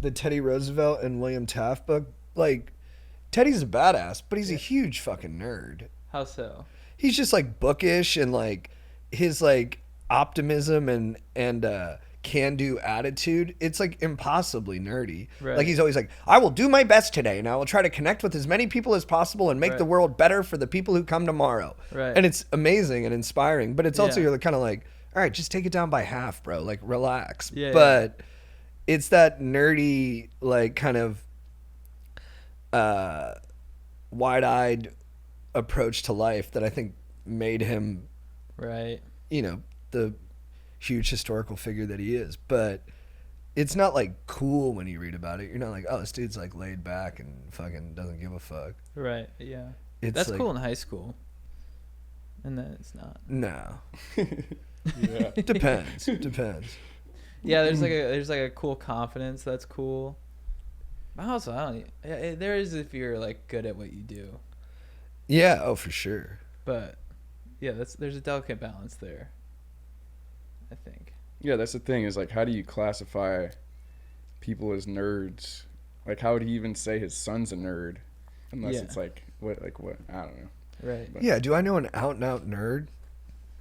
Speaker 4: the Teddy Roosevelt and William Taft book. Like, Teddy's a badass, but he's a huge fucking nerd.
Speaker 2: How so?
Speaker 4: He's just like bookish, and like his like optimism and can-do attitude. It's like impossibly nerdy.
Speaker 2: Right.
Speaker 4: Like he's always like, I will do my best today, and I will try to connect with as many people as possible and make
Speaker 2: Right.
Speaker 4: the world better for the people who come tomorrow.
Speaker 2: Right.
Speaker 4: And it's amazing and inspiring, but it's also
Speaker 2: Yeah.
Speaker 4: you're kind of like, all right, just take it down by half, bro. Like relax.
Speaker 2: Yeah,
Speaker 4: But it's that nerdy like kind of wide-eyed approach to life that I think made him,
Speaker 2: Right.
Speaker 4: the huge historical figure that he is. But it's not like cool when you read about it. You're not like, oh, this dude's like laid back and fucking doesn't give a fuck.
Speaker 2: Right. Yeah.
Speaker 4: It's
Speaker 2: That's
Speaker 4: like,
Speaker 2: cool in high school. And then it's not.
Speaker 4: No.
Speaker 3: Yeah.
Speaker 4: Depends. Depends.
Speaker 2: Yeah, there's like a cool confidence that's cool. But also, there is if you're like good at what you do.
Speaker 4: Yeah, oh for sure.
Speaker 2: But yeah, there's a delicate balance there. I think.
Speaker 3: Yeah, that's the thing is like, how do you classify people as nerds? Like, how would he even say his son's a nerd? Unless
Speaker 2: Yeah.
Speaker 3: it's like what, I don't know.
Speaker 2: Right.
Speaker 4: Yeah, do I know an out and out nerd?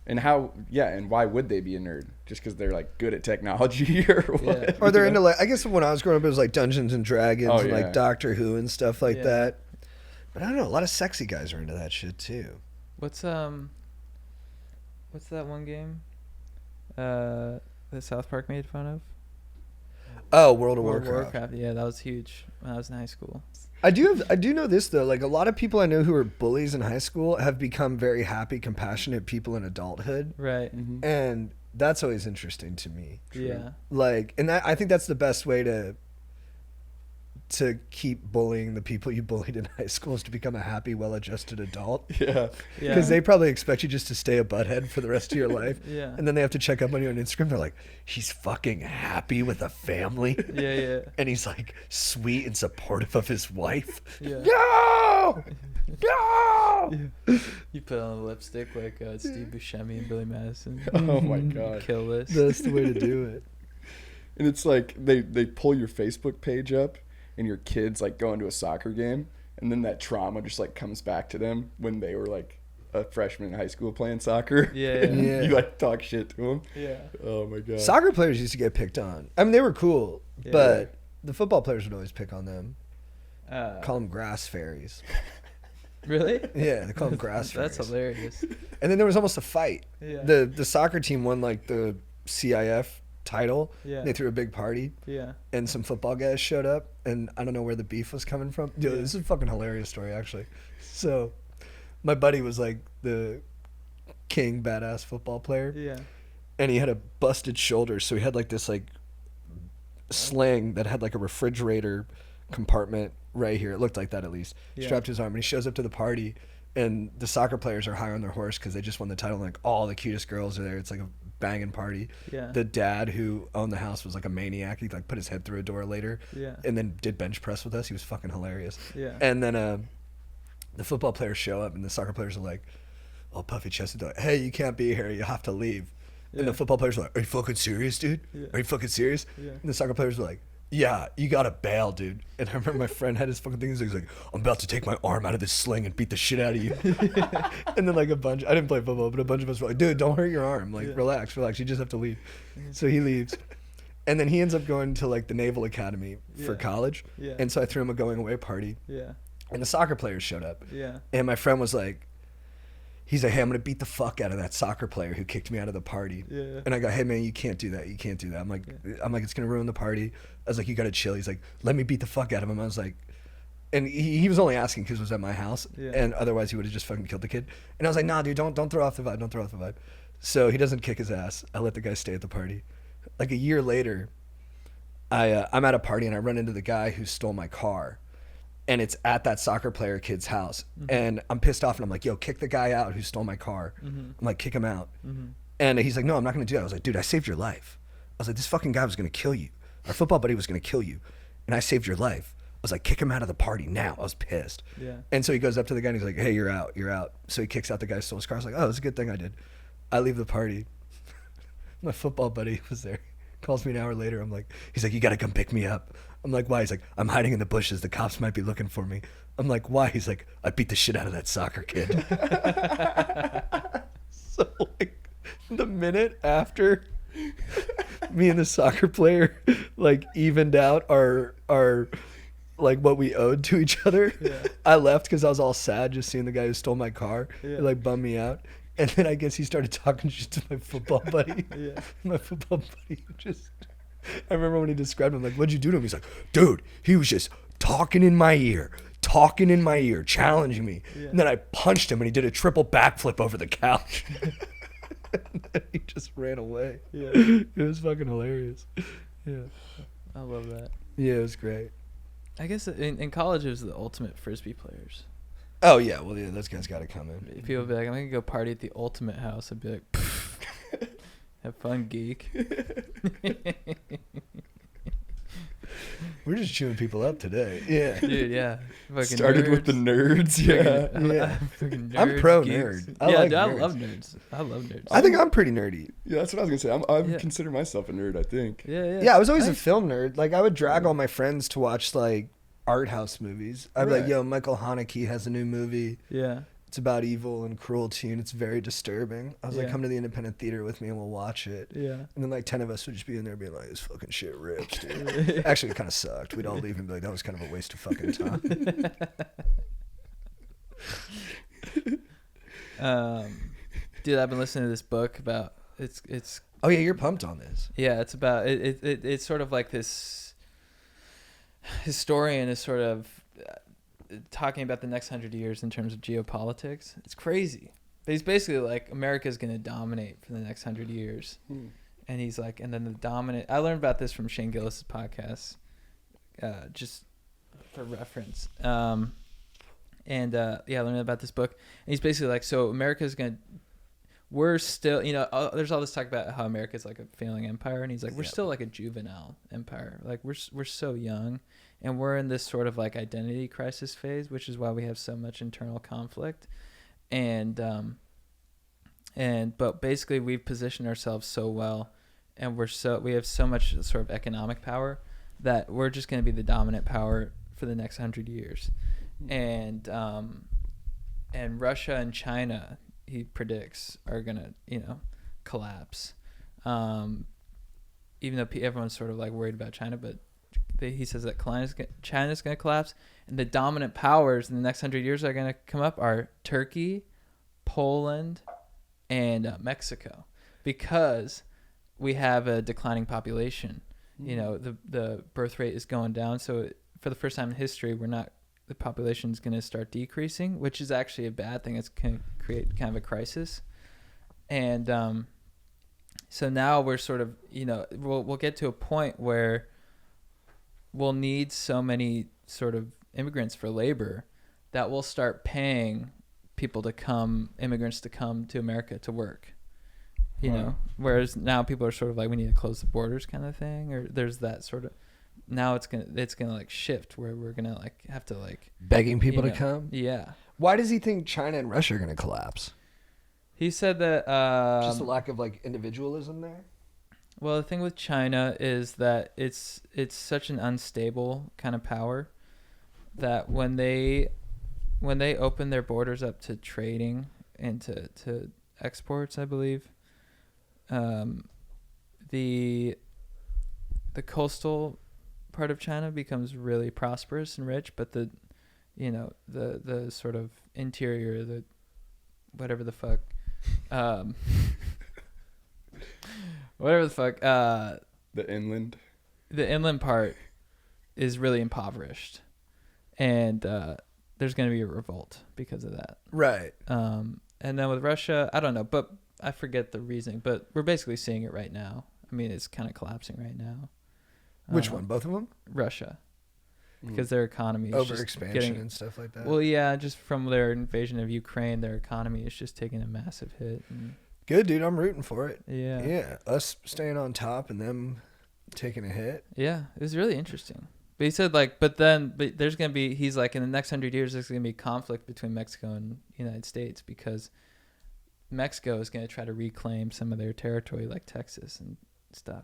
Speaker 3: And how, yeah, and why would they be a nerd? Just because they're like good at technology or what?
Speaker 2: Yeah.
Speaker 4: Or they're into like, I guess when I was growing up it was like Dungeons and Dragons
Speaker 3: Oh,
Speaker 4: and
Speaker 3: yeah.
Speaker 4: like Doctor Who and stuff like
Speaker 2: Yeah.
Speaker 4: that. But I don't know, a lot of sexy guys are into that shit too.
Speaker 2: What's that one game? That South Park made fun of?
Speaker 4: Oh, World of
Speaker 2: World of
Speaker 4: Warcraft.
Speaker 2: Yeah, that was huge when I was in high school.
Speaker 4: I do know this though, like a lot of people I know who were bullies in high school have become very happy, compassionate people in adulthood.
Speaker 2: Right.
Speaker 4: And that's always interesting to me.
Speaker 2: Yeah.
Speaker 4: Like, and I think that's the best way to keep bullying the people you bullied in high school is to become a happy, well-adjusted adult.
Speaker 3: Yeah.
Speaker 2: Yeah.
Speaker 4: Because they probably expect you just to stay a butthead for the rest of your life.
Speaker 2: Yeah.
Speaker 4: And then they have to check up on you on Instagram. They're like, he's fucking happy with a family.
Speaker 2: Yeah.
Speaker 4: And he's like sweet and supportive of his wife.
Speaker 2: Yeah.
Speaker 4: No! No!
Speaker 2: You put on a lipstick like Steve Buscemi and Billy Madison.
Speaker 3: Oh my god.
Speaker 2: Kill list.
Speaker 4: That's the way to do it.
Speaker 3: And it's like they pull your Facebook page up, and your kids like going to a soccer game, and then that trauma just like comes back to them when they were like a freshman in high school playing soccer.
Speaker 2: Yeah.
Speaker 4: Yeah.
Speaker 3: You like talk shit to them.
Speaker 2: Yeah.
Speaker 3: Oh my god.
Speaker 4: Soccer players used to get picked on. I mean, they were cool, but the football players would always pick on them. Call them grass fairies.
Speaker 2: Really?
Speaker 4: Yeah, they call them grass fairies.
Speaker 2: That's hilarious.
Speaker 4: And then there was almost a fight.
Speaker 2: Yeah.
Speaker 4: The soccer team won like the CIF title.
Speaker 2: Yeah.
Speaker 4: They threw a big party.
Speaker 2: Yeah.
Speaker 4: And some football guys showed up, and I don't know where the beef was coming from. Dude, this is a fucking hilarious story, actually. So, my buddy was like the king badass football player.
Speaker 2: Yeah.
Speaker 4: And he had a busted shoulder, so he had like this like sling that had like a refrigerator compartment right here. It looked like that at least.
Speaker 2: Yeah.
Speaker 4: Strapped to his arm, and he shows up to the party, and the soccer players are high on their horse because they just won the title. And like all the cutest girls are there. It's like a banging party.
Speaker 2: Yeah.
Speaker 4: The dad who owned the house was like a maniac. He like put his head through a door later.
Speaker 2: Yeah.
Speaker 4: And then did bench press with us. He was fucking hilarious.
Speaker 2: Yeah.
Speaker 4: And then the football players show up, and the soccer players are like, all puffy chested, like, hey, you can't be here. You have to leave. And
Speaker 2: Yeah.
Speaker 4: the football players are like, are you fucking serious, dude?
Speaker 2: Yeah.
Speaker 4: Are you fucking serious?
Speaker 2: Yeah.
Speaker 4: And the soccer players were like, yeah, you gotta bail, dude. And I remember my friend had his fucking thing. He was like, I'm about to take my arm out of this sling and beat the shit out of you. And then like I didn't play football, but a bunch of us were like, dude, don't hurt your arm. Like, relax. You just have to leave. So he leaves. And then he ends up going to like the Naval Academy for
Speaker 2: Yeah.
Speaker 4: college.
Speaker 2: Yeah.
Speaker 4: And so I threw him a going away party.
Speaker 2: Yeah.
Speaker 4: And the soccer players showed up.
Speaker 2: Yeah.
Speaker 4: And my friend was like, he's like, hey, I'm going to beat the fuck out of that soccer player who kicked me out of the party.
Speaker 2: Yeah.
Speaker 4: And I go, hey, man, you can't do that. You can't do that. I'm like, it's going to ruin the party. I was like, you got to chill. He's like, let me beat the fuck out of him. I was like, and he was only asking because it was at my house.
Speaker 2: Yeah.
Speaker 4: And otherwise he would have just fucking killed the kid. And I was like, nah, dude, don't throw off the vibe. Don't throw off the vibe. So he doesn't kick his ass. I let the guy stay at the party. Like a year later, I'm at a party and I run into the guy who stole my car. And it's at that soccer player kid's house.
Speaker 2: Mm-hmm.
Speaker 4: And I'm pissed off and I'm like, yo, kick the guy out who stole my car.
Speaker 2: Mm-hmm.
Speaker 4: I'm like, kick him out. And he's like, no, I'm not going to do that. I was like, dude, I saved your life. I was like, this fucking guy was going to kill you. Our football buddy was going to kill you. And I saved your life. I was like, kick him out of the party now. I was pissed.
Speaker 2: Yeah.
Speaker 4: And so he goes up to the guy and he's like, hey, you're out. You're out. So he kicks out the guy who stole his car. I was like, oh, it's a good thing I did. I leave the party. My football buddy was there. Calls me an hour later. I'm like, he's like, you got to come pick me up. I'm like, why? He's like, I'm hiding in the bushes. The cops might be looking for me. I'm like, why? He's like, I beat the shit out of that soccer kid. So like the minute after me and the soccer player like evened out our like what we owed to each other, I left because I was all sad just seeing the guy who stole my car. It like bummed me out. And then I guess he started talking shit to my football buddy.
Speaker 2: Yeah.
Speaker 4: My football buddy just, I remember when he described him, like, what'd you do to him? He's like, dude, he was just talking in my ear, challenging me.
Speaker 2: Yeah.
Speaker 4: And then I punched him and he did a triple backflip over the couch. And then he just ran away.
Speaker 2: Yeah.
Speaker 4: It was fucking hilarious. Yeah.
Speaker 2: I love that.
Speaker 4: Yeah, it was great.
Speaker 2: I guess in college it was the ultimate frisbee players.
Speaker 4: Oh, yeah. Well, yeah, those guys got to come in.
Speaker 2: People would be like, I'm gonna go party at the ultimate house. I'd be like, "Pfft. Have fun, geek.
Speaker 4: We're just chewing people up today. Yeah.
Speaker 2: Dude, yeah. Fucking
Speaker 3: Started with the nerds. Yeah.
Speaker 4: Yeah.
Speaker 2: Fucking
Speaker 4: I'm
Speaker 2: nerds,
Speaker 4: pro
Speaker 2: geeks.
Speaker 4: nerd. I
Speaker 2: Yeah,
Speaker 4: like
Speaker 2: dude, I
Speaker 4: nerds.
Speaker 2: love nerds. I love nerds.
Speaker 4: I think I'm pretty nerdy.
Speaker 3: Yeah, that's what I was gonna say. I
Speaker 2: Yeah.
Speaker 3: consider myself a nerd. I think.
Speaker 2: Yeah.
Speaker 4: Yeah, I was always a film nerd. Like, I would drag all my friends to watch, like, art house movies. I'd be like,
Speaker 3: Right.
Speaker 4: yo, Michael Haneke has a new movie.
Speaker 2: Yeah.
Speaker 4: It's about evil and cruelty, and it's very disturbing. I was like,
Speaker 2: Yeah.
Speaker 4: come to the independent theater with me and we'll watch it.
Speaker 2: Yeah.
Speaker 4: And then, like, 10 of us would just be in there being like, this fucking shit rips, dude. Actually, it kind of sucked. We'd all leave and be like, that was kind of a waste of fucking time.
Speaker 2: Dude, I've been listening to this book about it's
Speaker 4: Oh, yeah, you're pumped on this.
Speaker 2: yeah, it's about it's sort of like this historian is sort of talking about the next 100 years in terms of geopolitics. It's crazy. But he's basically like, America's going to dominate for the next 100 years. And he's like, and then the dominant, I learned about this from Shane Gillis' podcast, just for reference. Yeah, I learned about this book. And he's basically like, so America's going to, we're still, there's all this talk about how America's like a failing empire. And he's like, we're still like a juvenile empire. Like we're so young. And we're in this sort of like identity crisis phase, which is why we have so much internal conflict. But basically we've positioned ourselves so well, and we have so much sort of economic power that we're just going to be the dominant power for the next 100 years. And Russia and China, he predicts, are going to, collapse. Even though everyone's sort of like worried about China, but he says that China's going to collapse, and the dominant powers in the next 100 years that are going to come up are Turkey, Poland, and Mexico, because we have a declining population. The birth rate is going down, so for the first time in history, the population is going to start decreasing, which is actually a bad thing. It's going to create kind of a crisis. And so now we're sort of, we'll get to a point where we'll need so many sort of immigrants for labor that we'll start paying immigrants to come to America to work. Whereas now people are sort of like, we need to close the borders kind of thing, or there's that sort of, now it's gonna like shift where we're gonna like have to like
Speaker 4: begging people to come.
Speaker 2: Yeah.
Speaker 4: Why does he think China and Russia are going to collapse?
Speaker 2: He said that
Speaker 4: Just a lack of like individualism there.
Speaker 2: Well, the thing with China is that it's such an unstable kind of power that when they open their borders up to trading and to exports, I believe, the coastal part of China becomes really prosperous and rich, but the sort of interior, the whatever the fuck,
Speaker 3: The
Speaker 2: inland part is really impoverished, and there's going to be a revolt because of that.
Speaker 4: Right.
Speaker 2: And then with Russia, I don't know, but I forget the reasoning, but we're basically seeing it right now. I mean, it's kind of collapsing right now.
Speaker 4: Which one? Both of them?
Speaker 2: Russia. Because their economy is
Speaker 4: Over
Speaker 2: just
Speaker 4: expansion and stuff like that.
Speaker 2: Well, yeah, just from their invasion of Ukraine, their economy is just taking a massive hit. And
Speaker 4: good, dude. I'm rooting for it.
Speaker 2: yeah.
Speaker 4: Yeah. Us staying on top and them taking a hit.
Speaker 2: Yeah, it was really interesting. But he said, like, but there's going to be, he's like, in the next 100 years, there's going to be conflict between Mexico and the United States because Mexico is going to try to reclaim some of their territory, like Texas and stuff.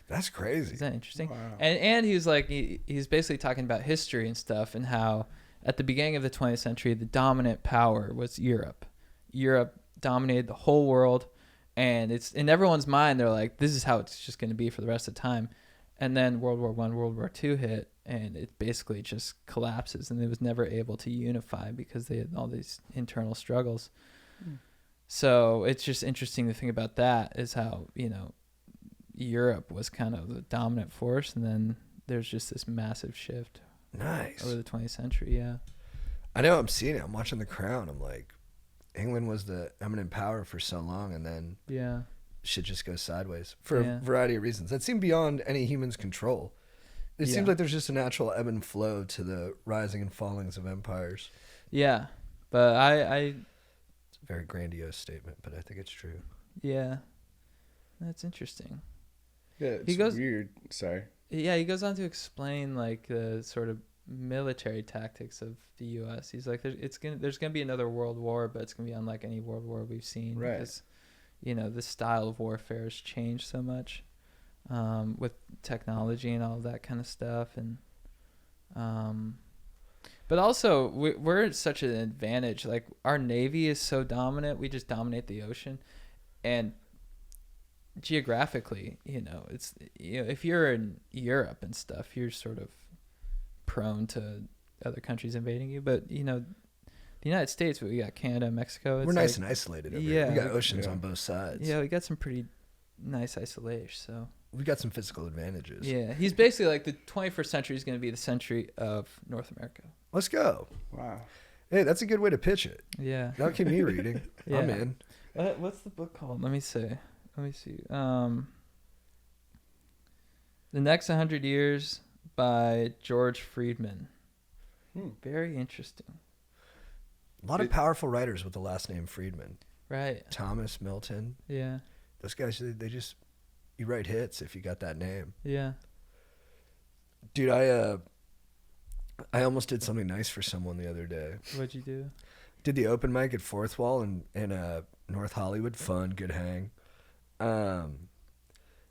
Speaker 4: That's crazy.
Speaker 2: Is that interesting?
Speaker 3: Wow.
Speaker 2: And he was like, he's basically talking about history and stuff, and how at the beginning of the 20th century, the dominant power was Europe. Europe dominated the whole world, and it's in everyone's mind. They're like, this is how it's just going to be for the rest of the time. And then World War I, World War II hit, and it basically just collapses, and it was never able to unify because they had all these internal struggles. So it's just interesting to think about that, is how, Europe was kind of the dominant force, and then there's just this massive shift
Speaker 4: Nice.
Speaker 2: over the 20th century. Yeah.
Speaker 4: I know. I'm seeing it. I'm watching The Crown. I'm like, England was the eminent power for so long, and then
Speaker 2: Yeah.
Speaker 4: shit just goes sideways for
Speaker 2: Yeah.
Speaker 4: a variety of reasons that seem beyond any human's control. It
Speaker 2: Yeah.
Speaker 4: seems like there's just a natural ebb and flow to the rising and fallings of empires.
Speaker 2: Yeah. But I
Speaker 4: It's a very grandiose statement, but I think it's true.
Speaker 2: yeah. That's interesting.
Speaker 3: Yeah, it's weird. Sorry.
Speaker 2: Yeah, he goes on to explain like the sort of military tactics of the U.S. He's like, there's gonna be another world war, but it's gonna be unlike any world war we've seen,
Speaker 3: Right.
Speaker 2: because the style of warfare has changed so much with technology and all that kind of stuff, and but also we're at such an advantage. Like, our Navy is so dominant, we just dominate the ocean, and geographically, it's if you're in Europe and stuff, you're sort of prone to other countries invading you. But the United States, we got Canada, Mexico.
Speaker 4: We're nice and isolated over here. We got oceans
Speaker 3: yeah.
Speaker 4: on both sides.
Speaker 2: Yeah, we got some pretty nice isolation. So
Speaker 4: We got some physical advantages.
Speaker 2: yeah, he's basically like, the 21st century is going to be the century of North America.
Speaker 4: Let's go.
Speaker 3: Wow.
Speaker 4: Hey, that's a good way to pitch it.
Speaker 2: Yeah.
Speaker 4: That'll keep me reading.
Speaker 2: Yeah.
Speaker 4: I'm in.
Speaker 2: What's the book called? Let me see. The Next 100 Years by George Friedman. Very interesting.
Speaker 4: A lot of powerful writers with the last name Friedman.
Speaker 2: Right.
Speaker 4: Thomas, Milton.
Speaker 2: Yeah.
Speaker 4: Those guys, you write hits if you got that name.
Speaker 2: Yeah.
Speaker 4: Dude, I almost did something nice for someone the other day.
Speaker 2: What'd you do?
Speaker 4: Did the open mic at Fourth Wall in North Hollywood. Fun, good hang.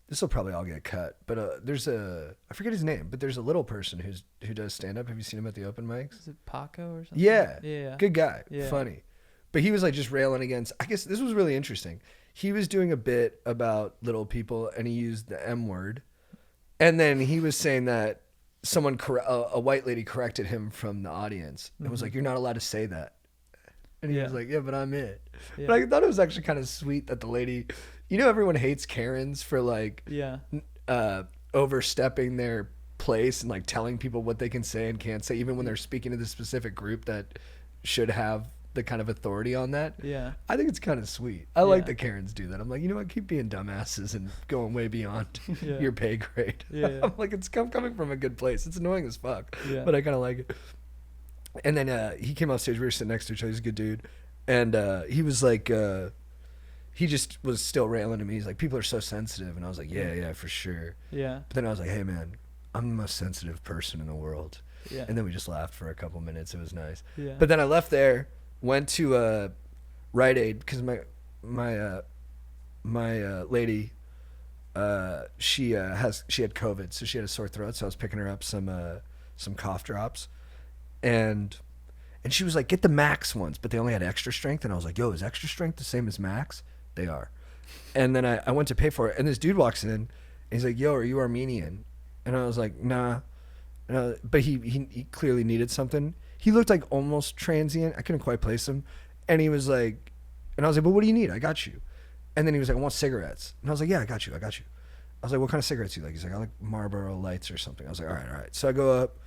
Speaker 4: this will probably all get cut, but I forget his name, but there's a little person who does stand up. Have you seen him at the open mics?
Speaker 2: Is it Paco or something?
Speaker 4: Yeah.
Speaker 2: Yeah.
Speaker 4: Good guy.
Speaker 2: Yeah.
Speaker 4: Funny. But he was like just railing against, I guess this was really interesting. He was doing a bit about little people and he used the M word. And then he was saying that a white lady corrected him from the audience and was like, "You're not allowed to say that." And he was like, "Yeah, but I'm it."
Speaker 2: Yeah.
Speaker 4: But I thought it was actually kind of sweet that the lady, everyone hates Karens for like overstepping their place and like telling people what they can say and can't say, even when they're speaking to the specific group that should have the kind of authority on that.
Speaker 2: Yeah.
Speaker 4: I think it's kind of sweet. I like that Karens do that. I'm like, you know what? Keep being dumbasses and going way beyond your pay grade.
Speaker 2: Yeah.
Speaker 4: I'm like, it's coming from a good place. It's annoying as fuck,
Speaker 2: Yeah.
Speaker 4: but I kind of like it. And then he came off stage. We were sitting next to each other. He's a good dude. And he was like, he just was still railing to me. He's like, people are so sensitive. And I was like, yeah, for sure.
Speaker 2: Yeah.
Speaker 4: But then I was like, hey, man, I'm the most sensitive person in the world.
Speaker 2: Yeah.
Speaker 4: And then we just laughed for a couple minutes. It was nice.
Speaker 2: Yeah.
Speaker 4: But then I left there, went to Rite Aid because my lady, she had COVID, so she had a sore throat. So I was picking her up some cough drops, and she was like, "Get the Max ones," but they only had extra strength. And I was like, "Yo, is extra strength the same as Max?" They are. And then I went to pay for it, and this dude walks in, and he's like, "Yo, are you Armenian?" And I was like, "Nah." But he clearly needed something. He looked like almost transient. I couldn't quite place him. And he was like, and I was like, "But what do you need? I got you." And then he was like, "I want cigarettes." And I was like, "Yeah, I got you. I was like, "What kind of cigarettes do you like?" He's like, "I like Marlboro Lights or something." I was like, all right. So I go up.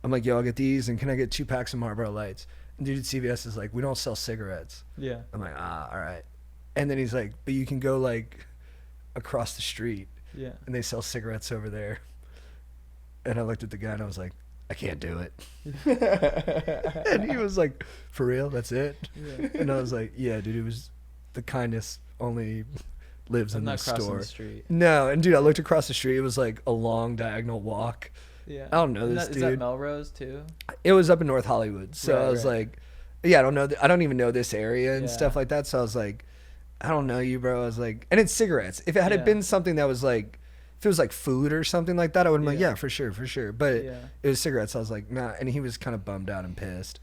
Speaker 4: I'm like, "Yo, I'll get these. And can I get 2 packs of Marlboro Lights?" And dude at CVS is like, "We don't sell cigarettes."
Speaker 2: Yeah.
Speaker 4: I'm like, all right. And then he's like, "But you can go like across the street.
Speaker 2: Yeah.
Speaker 4: And they sell cigarettes over there." And I looked at the guy and I was like, "I can't do it." And he was like, "For real? That's it?"
Speaker 2: Yeah.
Speaker 4: And I was like, "Yeah, dude, it was the kindness only lives in the
Speaker 2: not crossing
Speaker 4: store."
Speaker 2: the street.
Speaker 4: No, and dude, I looked across the street. It was like a long diagonal walk.
Speaker 2: Yeah.
Speaker 4: I don't know
Speaker 2: Is
Speaker 4: this
Speaker 2: that,
Speaker 4: dude.
Speaker 2: Is that Melrose too?
Speaker 4: It was up in North Hollywood, so
Speaker 2: Right,
Speaker 4: I was
Speaker 2: right.
Speaker 4: like, "Yeah, I don't know. I don't even know this area and
Speaker 2: Yeah.
Speaker 4: stuff like that." So I was like, "I don't know you, bro." I was like, and it's cigarettes. If it had
Speaker 2: Yeah.
Speaker 4: been something that was like, if it was like food or something like that, I would have been like,
Speaker 2: Yeah.
Speaker 4: "Yeah, for sure." But
Speaker 2: Yeah.
Speaker 4: it was cigarettes. I was like, "Nah." And he was kind of bummed out and pissed.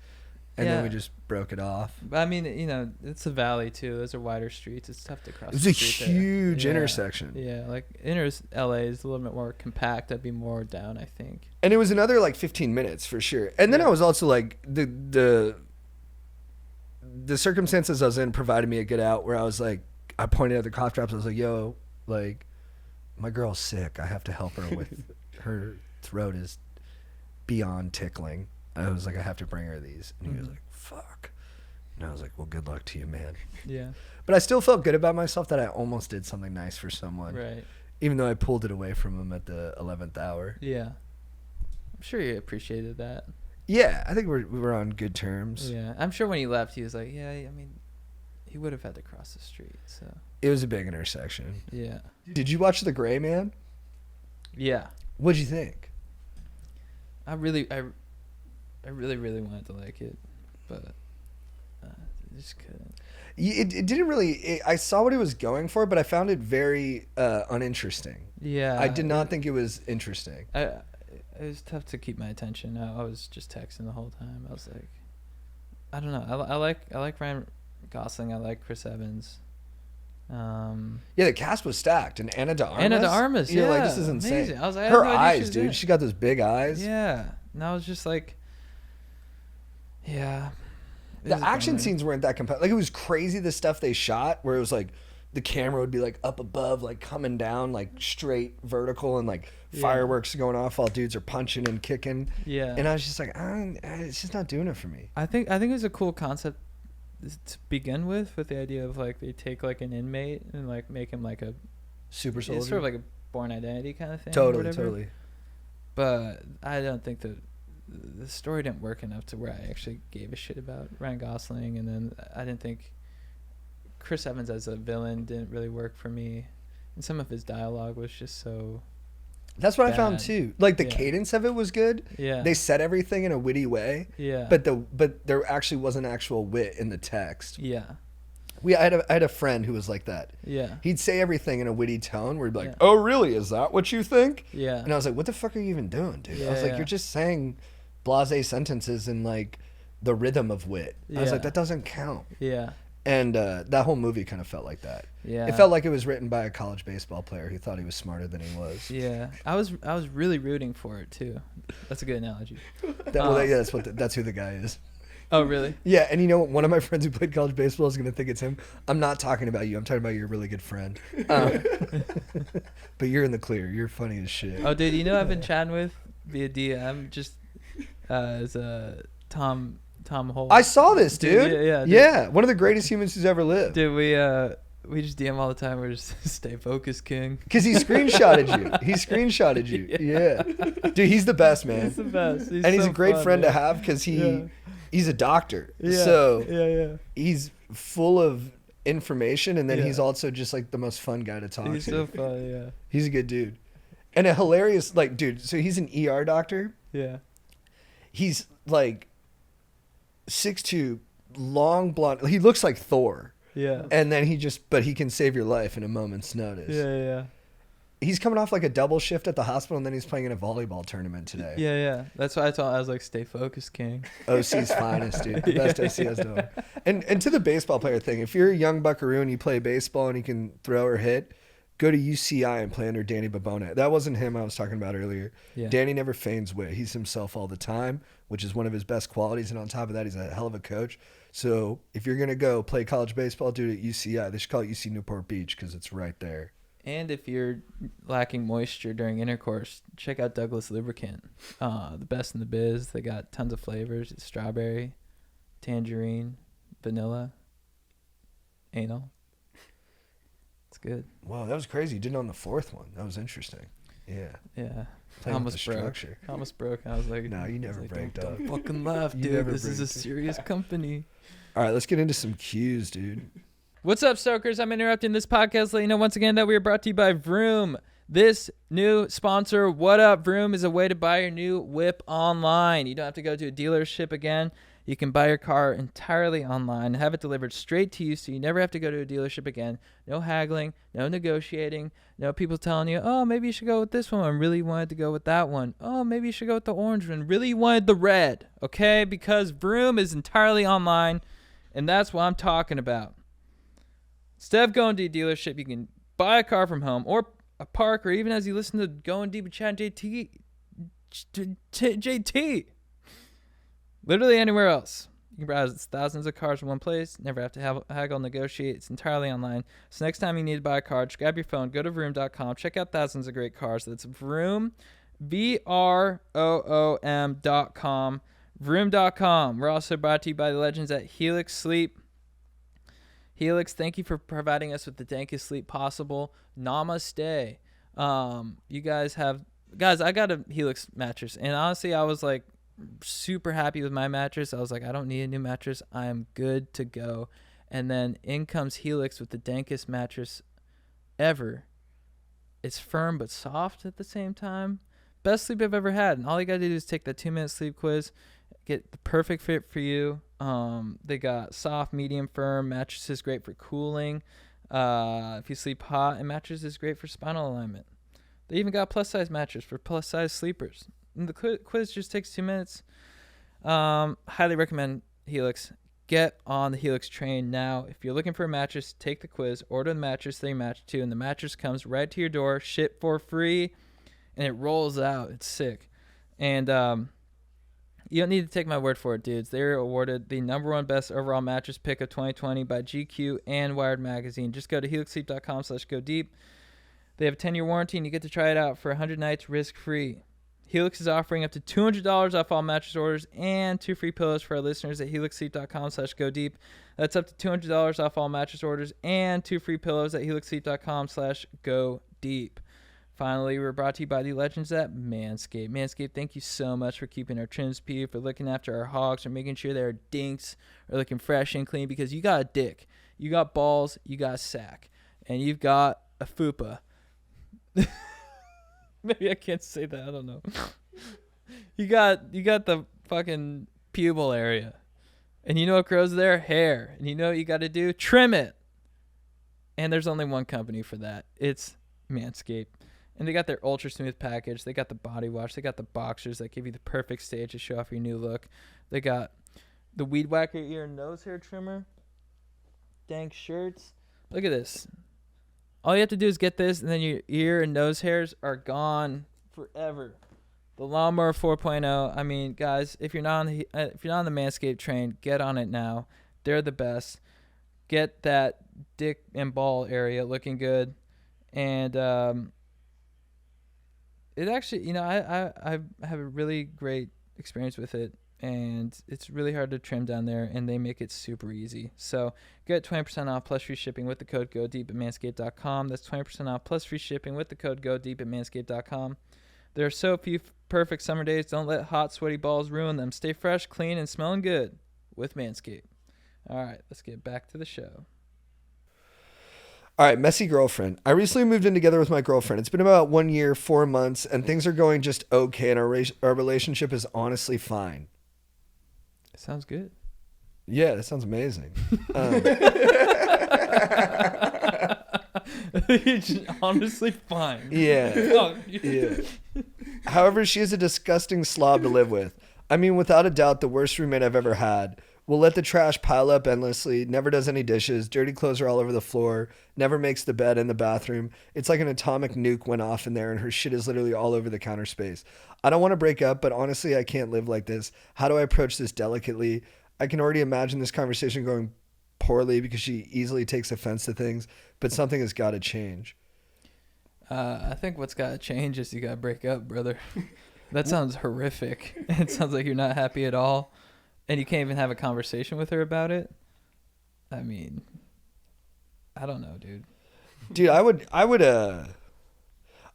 Speaker 4: And then we
Speaker 2: Yeah.
Speaker 4: just broke it off.
Speaker 2: But I mean, it's a valley too. Those are wider streets. It's tough to cross.
Speaker 4: It was
Speaker 2: the
Speaker 4: a
Speaker 2: street there.
Speaker 4: huge
Speaker 2: Yeah.
Speaker 4: intersection.
Speaker 2: Yeah, like inner LA is a little bit more compact. I'd be more down, I think.
Speaker 4: And it was another like 15 minutes for sure. And then
Speaker 2: Yeah.
Speaker 4: I was also like the circumstances I was in provided me a good out where I was like, I pointed at the cough drops. I was like, "Yo, like my girl's sick. I have to help her with her throat is beyond tickling." I was like, "I have to bring her these." And he was like, "Fuck." And I was like, "Well, good luck to you, man."
Speaker 2: Yeah.
Speaker 4: But I still felt good about myself that I almost did something nice for someone.
Speaker 2: Right.
Speaker 4: Even though I pulled it away from him at the 11th hour.
Speaker 2: Yeah. I'm sure he appreciated that.
Speaker 4: Yeah, I think we were on good terms.
Speaker 2: Yeah. I'm sure when he left, he was like, yeah, I mean, he would have had to cross the street. So,
Speaker 4: It was a big intersection.
Speaker 2: yeah.
Speaker 4: Did you watch The Gray Man?
Speaker 2: Yeah.
Speaker 4: What'd you think?
Speaker 2: I really wanted to like it, but I just couldn't.
Speaker 4: It didn't really. I saw what it was going for, but I found it very uninteresting.
Speaker 2: Yeah.
Speaker 4: I did not think it was interesting.
Speaker 2: It was tough to keep my attention. I was just texting the whole time. I was like, I don't know. I like Ryan Gosling. I like Chris Evans.
Speaker 4: Yeah, the cast was stacked, and Ana de Armas.
Speaker 2: Ana de Armas,
Speaker 4: You're like,
Speaker 2: yeah,
Speaker 4: this is insane.
Speaker 2: amazing. I was like, I had
Speaker 4: her
Speaker 2: no idea she
Speaker 4: eyes,
Speaker 2: was in
Speaker 4: dude.
Speaker 2: it.
Speaker 4: She got those big eyes.
Speaker 2: Yeah. And I was just like, yeah. It
Speaker 4: The
Speaker 2: was a
Speaker 4: action
Speaker 2: bummer.
Speaker 4: scenes weren't that compelling. Like, it was crazy the stuff they shot, where it was like the camera would be like up above, like coming down, like straight vertical, and like
Speaker 2: Yeah.
Speaker 4: fireworks going off while dudes are punching and kicking.
Speaker 2: Yeah.
Speaker 4: And I was just like, it's just not doing it for me.
Speaker 2: I think it was a cool concept to begin with the idea of like they take like an inmate and like make him like a
Speaker 4: Super soldier.
Speaker 2: it's sort of like a Born Identity kind of thing. or
Speaker 4: totally,
Speaker 2: whatever.
Speaker 4: totally.
Speaker 2: But I don't think the story didn't work enough to where I actually gave a shit about Ryan Gosling, and then I didn't think Chris Evans as a villain didn't really work for me, and some of his dialogue was just so
Speaker 4: That's what I found
Speaker 2: bad.
Speaker 4: too. Like the
Speaker 2: Yeah.
Speaker 4: cadence of it was good.
Speaker 2: yeah
Speaker 4: They said everything in a witty way,
Speaker 2: yeah
Speaker 4: but there actually wasn't actual wit in the text.
Speaker 2: yeah
Speaker 4: I had a friend who was like that.
Speaker 2: Yeah.
Speaker 4: He'd say everything in a witty tone where he'd be like, "Oh, really? Is that what you think?"
Speaker 2: Yeah.
Speaker 4: And I was like, "What the fuck are you even doing, dude?" I was
Speaker 2: Yeah,
Speaker 4: like, "You're just saying blasé sentences in like the rhythm of wit." I was
Speaker 2: Yeah.
Speaker 4: like, "That doesn't count."
Speaker 2: Yeah.
Speaker 4: And that whole movie kind of felt like that.
Speaker 2: Yeah.
Speaker 4: It felt like it was written by a college baseball player who thought he was smarter than he was.
Speaker 2: Yeah. I was really rooting for it too. That's a good analogy.
Speaker 4: Yeah, that's who the guy is.
Speaker 2: Oh, really?
Speaker 4: Yeah, and you know what? One of my friends who played college baseball is going to think it's him. I'm not talking about you. I'm talking about your really good friend. But you're in the clear. You're funny as shit.
Speaker 2: Oh, dude, you know I've been chatting with via DM just as Tom Holt.
Speaker 4: I saw this, dude.
Speaker 2: Yeah, dude.
Speaker 4: Yeah, one of the greatest humans who's ever lived.
Speaker 2: Dude, we just DM all the time. We're just stay focused, king.
Speaker 4: Because he screenshotted you. He screenshotted you. Yeah. Dude, he's the best, man.
Speaker 2: He's the best.
Speaker 4: And he's
Speaker 2: so
Speaker 4: a great
Speaker 2: fun,
Speaker 4: friend
Speaker 2: dude.
Speaker 4: to have because he's a doctor.
Speaker 2: Yeah.
Speaker 4: So
Speaker 2: Yeah.
Speaker 4: he's full of information, and then
Speaker 2: Yeah.
Speaker 4: he's also just like the most fun guy to talk
Speaker 2: He's
Speaker 4: to.
Speaker 2: so fun. Yeah.
Speaker 4: He's a good dude. And a hilarious, like, dude, so he's an ER doctor.
Speaker 2: Yeah.
Speaker 4: He's like 6'2", long blonde. He looks like Thor.
Speaker 2: Yeah.
Speaker 4: And then but he can save your life in a moment's notice.
Speaker 2: Yeah.
Speaker 4: He's coming off like a double shift at the hospital, and then he's playing in a volleyball tournament today.
Speaker 2: Yeah. That's why I was like, stay focused, king.
Speaker 4: OC's finest, dude. The best OC has done. And to the baseball player thing, if you're a young buckaroo and you play baseball and you can throw or hit, go to UCI and play under Danny Babona. That wasn't him I was talking about earlier.
Speaker 2: Yeah.
Speaker 4: Danny never feigns wit. He's himself all the time, which is one of his best qualities. And on top of that, he's a hell of a coach. So if you're going to go play college baseball, do it at UCI. They should call it UC Newport Beach because it's right there.
Speaker 2: And if you're lacking moisture during intercourse, check out Douglas Lubricant. The best in the biz. They got tons of flavors. It's strawberry, tangerine, vanilla, anal. It's good.
Speaker 4: Wow, that was crazy. You didn't on the fourth one. That was interesting. Yeah.
Speaker 2: Yeah.
Speaker 4: Playing with the
Speaker 2: Almost broke.
Speaker 4: structure.
Speaker 2: Almost broke. I was like,
Speaker 4: No, you never braked up.
Speaker 2: Don't fucking laugh,
Speaker 4: You
Speaker 2: dude.
Speaker 4: never
Speaker 2: This is a
Speaker 4: braked.
Speaker 2: serious company.
Speaker 4: All right, let's get into some cues, dude.
Speaker 2: What's up, Stokers? I'm interrupting this podcast to let you know once again that we are brought to you by Vroom. This new sponsor, what up, Vroom, is a way to buy your new whip online. You don't have to go to a dealership again. You can buy your car entirely online and have it delivered straight to you so you never have to go to a dealership again. No haggling, no negotiating, no people telling you, oh, maybe you should go with this one. I really wanted to go with that one. Oh, maybe you should go with the orange one. Really wanted the red, okay? Because Vroom is entirely online, and that's what I'm talking about. Instead of going to a dealership, you can buy a car from home or a park, or even as you listen to Going Deep with Chad and JT. Literally anywhere else. You can browse thousands of cars in one place. Never have to haggle, negotiate. It's entirely online. So next time you need to buy a car, just grab your phone, go to Vroom.com, check out thousands of great cars. That's Vroom, VROOM.com, Vroom.com. We're also brought to you by the legends at Helix Sleep. Helix, thank you for providing us with the dankest sleep possible. Namaste. You guys, I got a Helix mattress, and honestly, I was like super happy with my mattress. I was like, I don't need a new mattress. I am good to go. And then in comes Helix with the dankest mattress ever. It's firm but soft at the same time. Best sleep I've ever had. And all you got to do is take that 2-minute sleep quiz, get the perfect fit for you. They got soft, medium, firm mattresses, great for cooling. If you sleep hot, and mattress is great for spinal alignment. They even got a plus size mattress for plus size sleepers. And the quiz just takes 2 minutes. Highly recommend Helix. Get on the Helix train now. If you're looking for a mattress, take the quiz, order the mattress they match to, and the mattress comes right to your door, shipped for free, and it rolls out. It's sick. And you don't need to take my word for it, dudes. They were awarded the #1 best overall mattress pick of 2020 by GQ and Wired Magazine. Just go to helixsleep.com/go-deep. They have a 10-year warranty, and you get to try it out for 100 nights risk-free. Helix is offering up to $200 off all mattress orders and 2 free pillows for our listeners at helixsleep.com/go-deep. That's up to $200 off all mattress orders and 2 free pillows at helixsleep.com/go-deep. Finally, we're brought to you by the legends at Manscaped. Manscaped, thank you so much for keeping our trims peeled, for looking after our hogs, for making sure their dinks are looking fresh and clean, because you got a dick, you got balls, you got a sack, and you've got a fupa. Maybe I can't say that. I don't know. You got the fucking pubal area, And you know what grows there? Hair. And you know what you got to do? Trim it. And there's only one company for that. It's Manscaped. And they got their ultra smooth package. They got the body wash. They got the boxers that give you the perfect stage to show off your new look. They got the weed whacker ear and nose hair trimmer. Dank shirts. Look at this. All you have to do is get this, and then your ear and nose hairs are gone forever. The Lawnmower 4.0. I mean, guys, if you're not on the Manscaped train, get on it now. They're the best. Get that dick and ball area looking good, and it actually, I have a really great experience with it, and it's really hard to trim down there, and they make it super easy. So get 20% off plus free shipping with the code GODEEP at manscaped.com. That's 20% off plus free shipping with the code GODEEP at manscaped.com. There are so few perfect summer days. Don't let hot, sweaty balls ruin them. Stay fresh, clean, and smelling good with Manscaped. All right, let's get back to the show.
Speaker 4: All right, messy girlfriend. I recently moved in together with my girlfriend. It's been about 1 year, 4 months, and things are going just okay, and our relationship is honestly fine.
Speaker 2: Sounds good.
Speaker 4: Yeah, that sounds amazing.
Speaker 2: It's honestly fine.
Speaker 4: Yeah. Yeah. However, she is a disgusting slob to live with. I mean, without a doubt, the worst roommate I've ever had. Will let the trash pile up endlessly, never does any dishes, dirty clothes are all over the floor, never makes the bed in the bathroom. It's like an atomic nuke went off in there, and her shit is literally all over the counter space. I don't want to break up, but honestly, I can't live like this. How do I approach this delicately? I can already imagine this conversation going poorly because she easily takes offense to things, but something has got to change.
Speaker 2: I think what's got to change is you got to break up, brother. That sounds horrific. It sounds like you're not happy at all. And you can't even have a conversation with her about it? I mean, I don't know, dude.
Speaker 4: Dude, I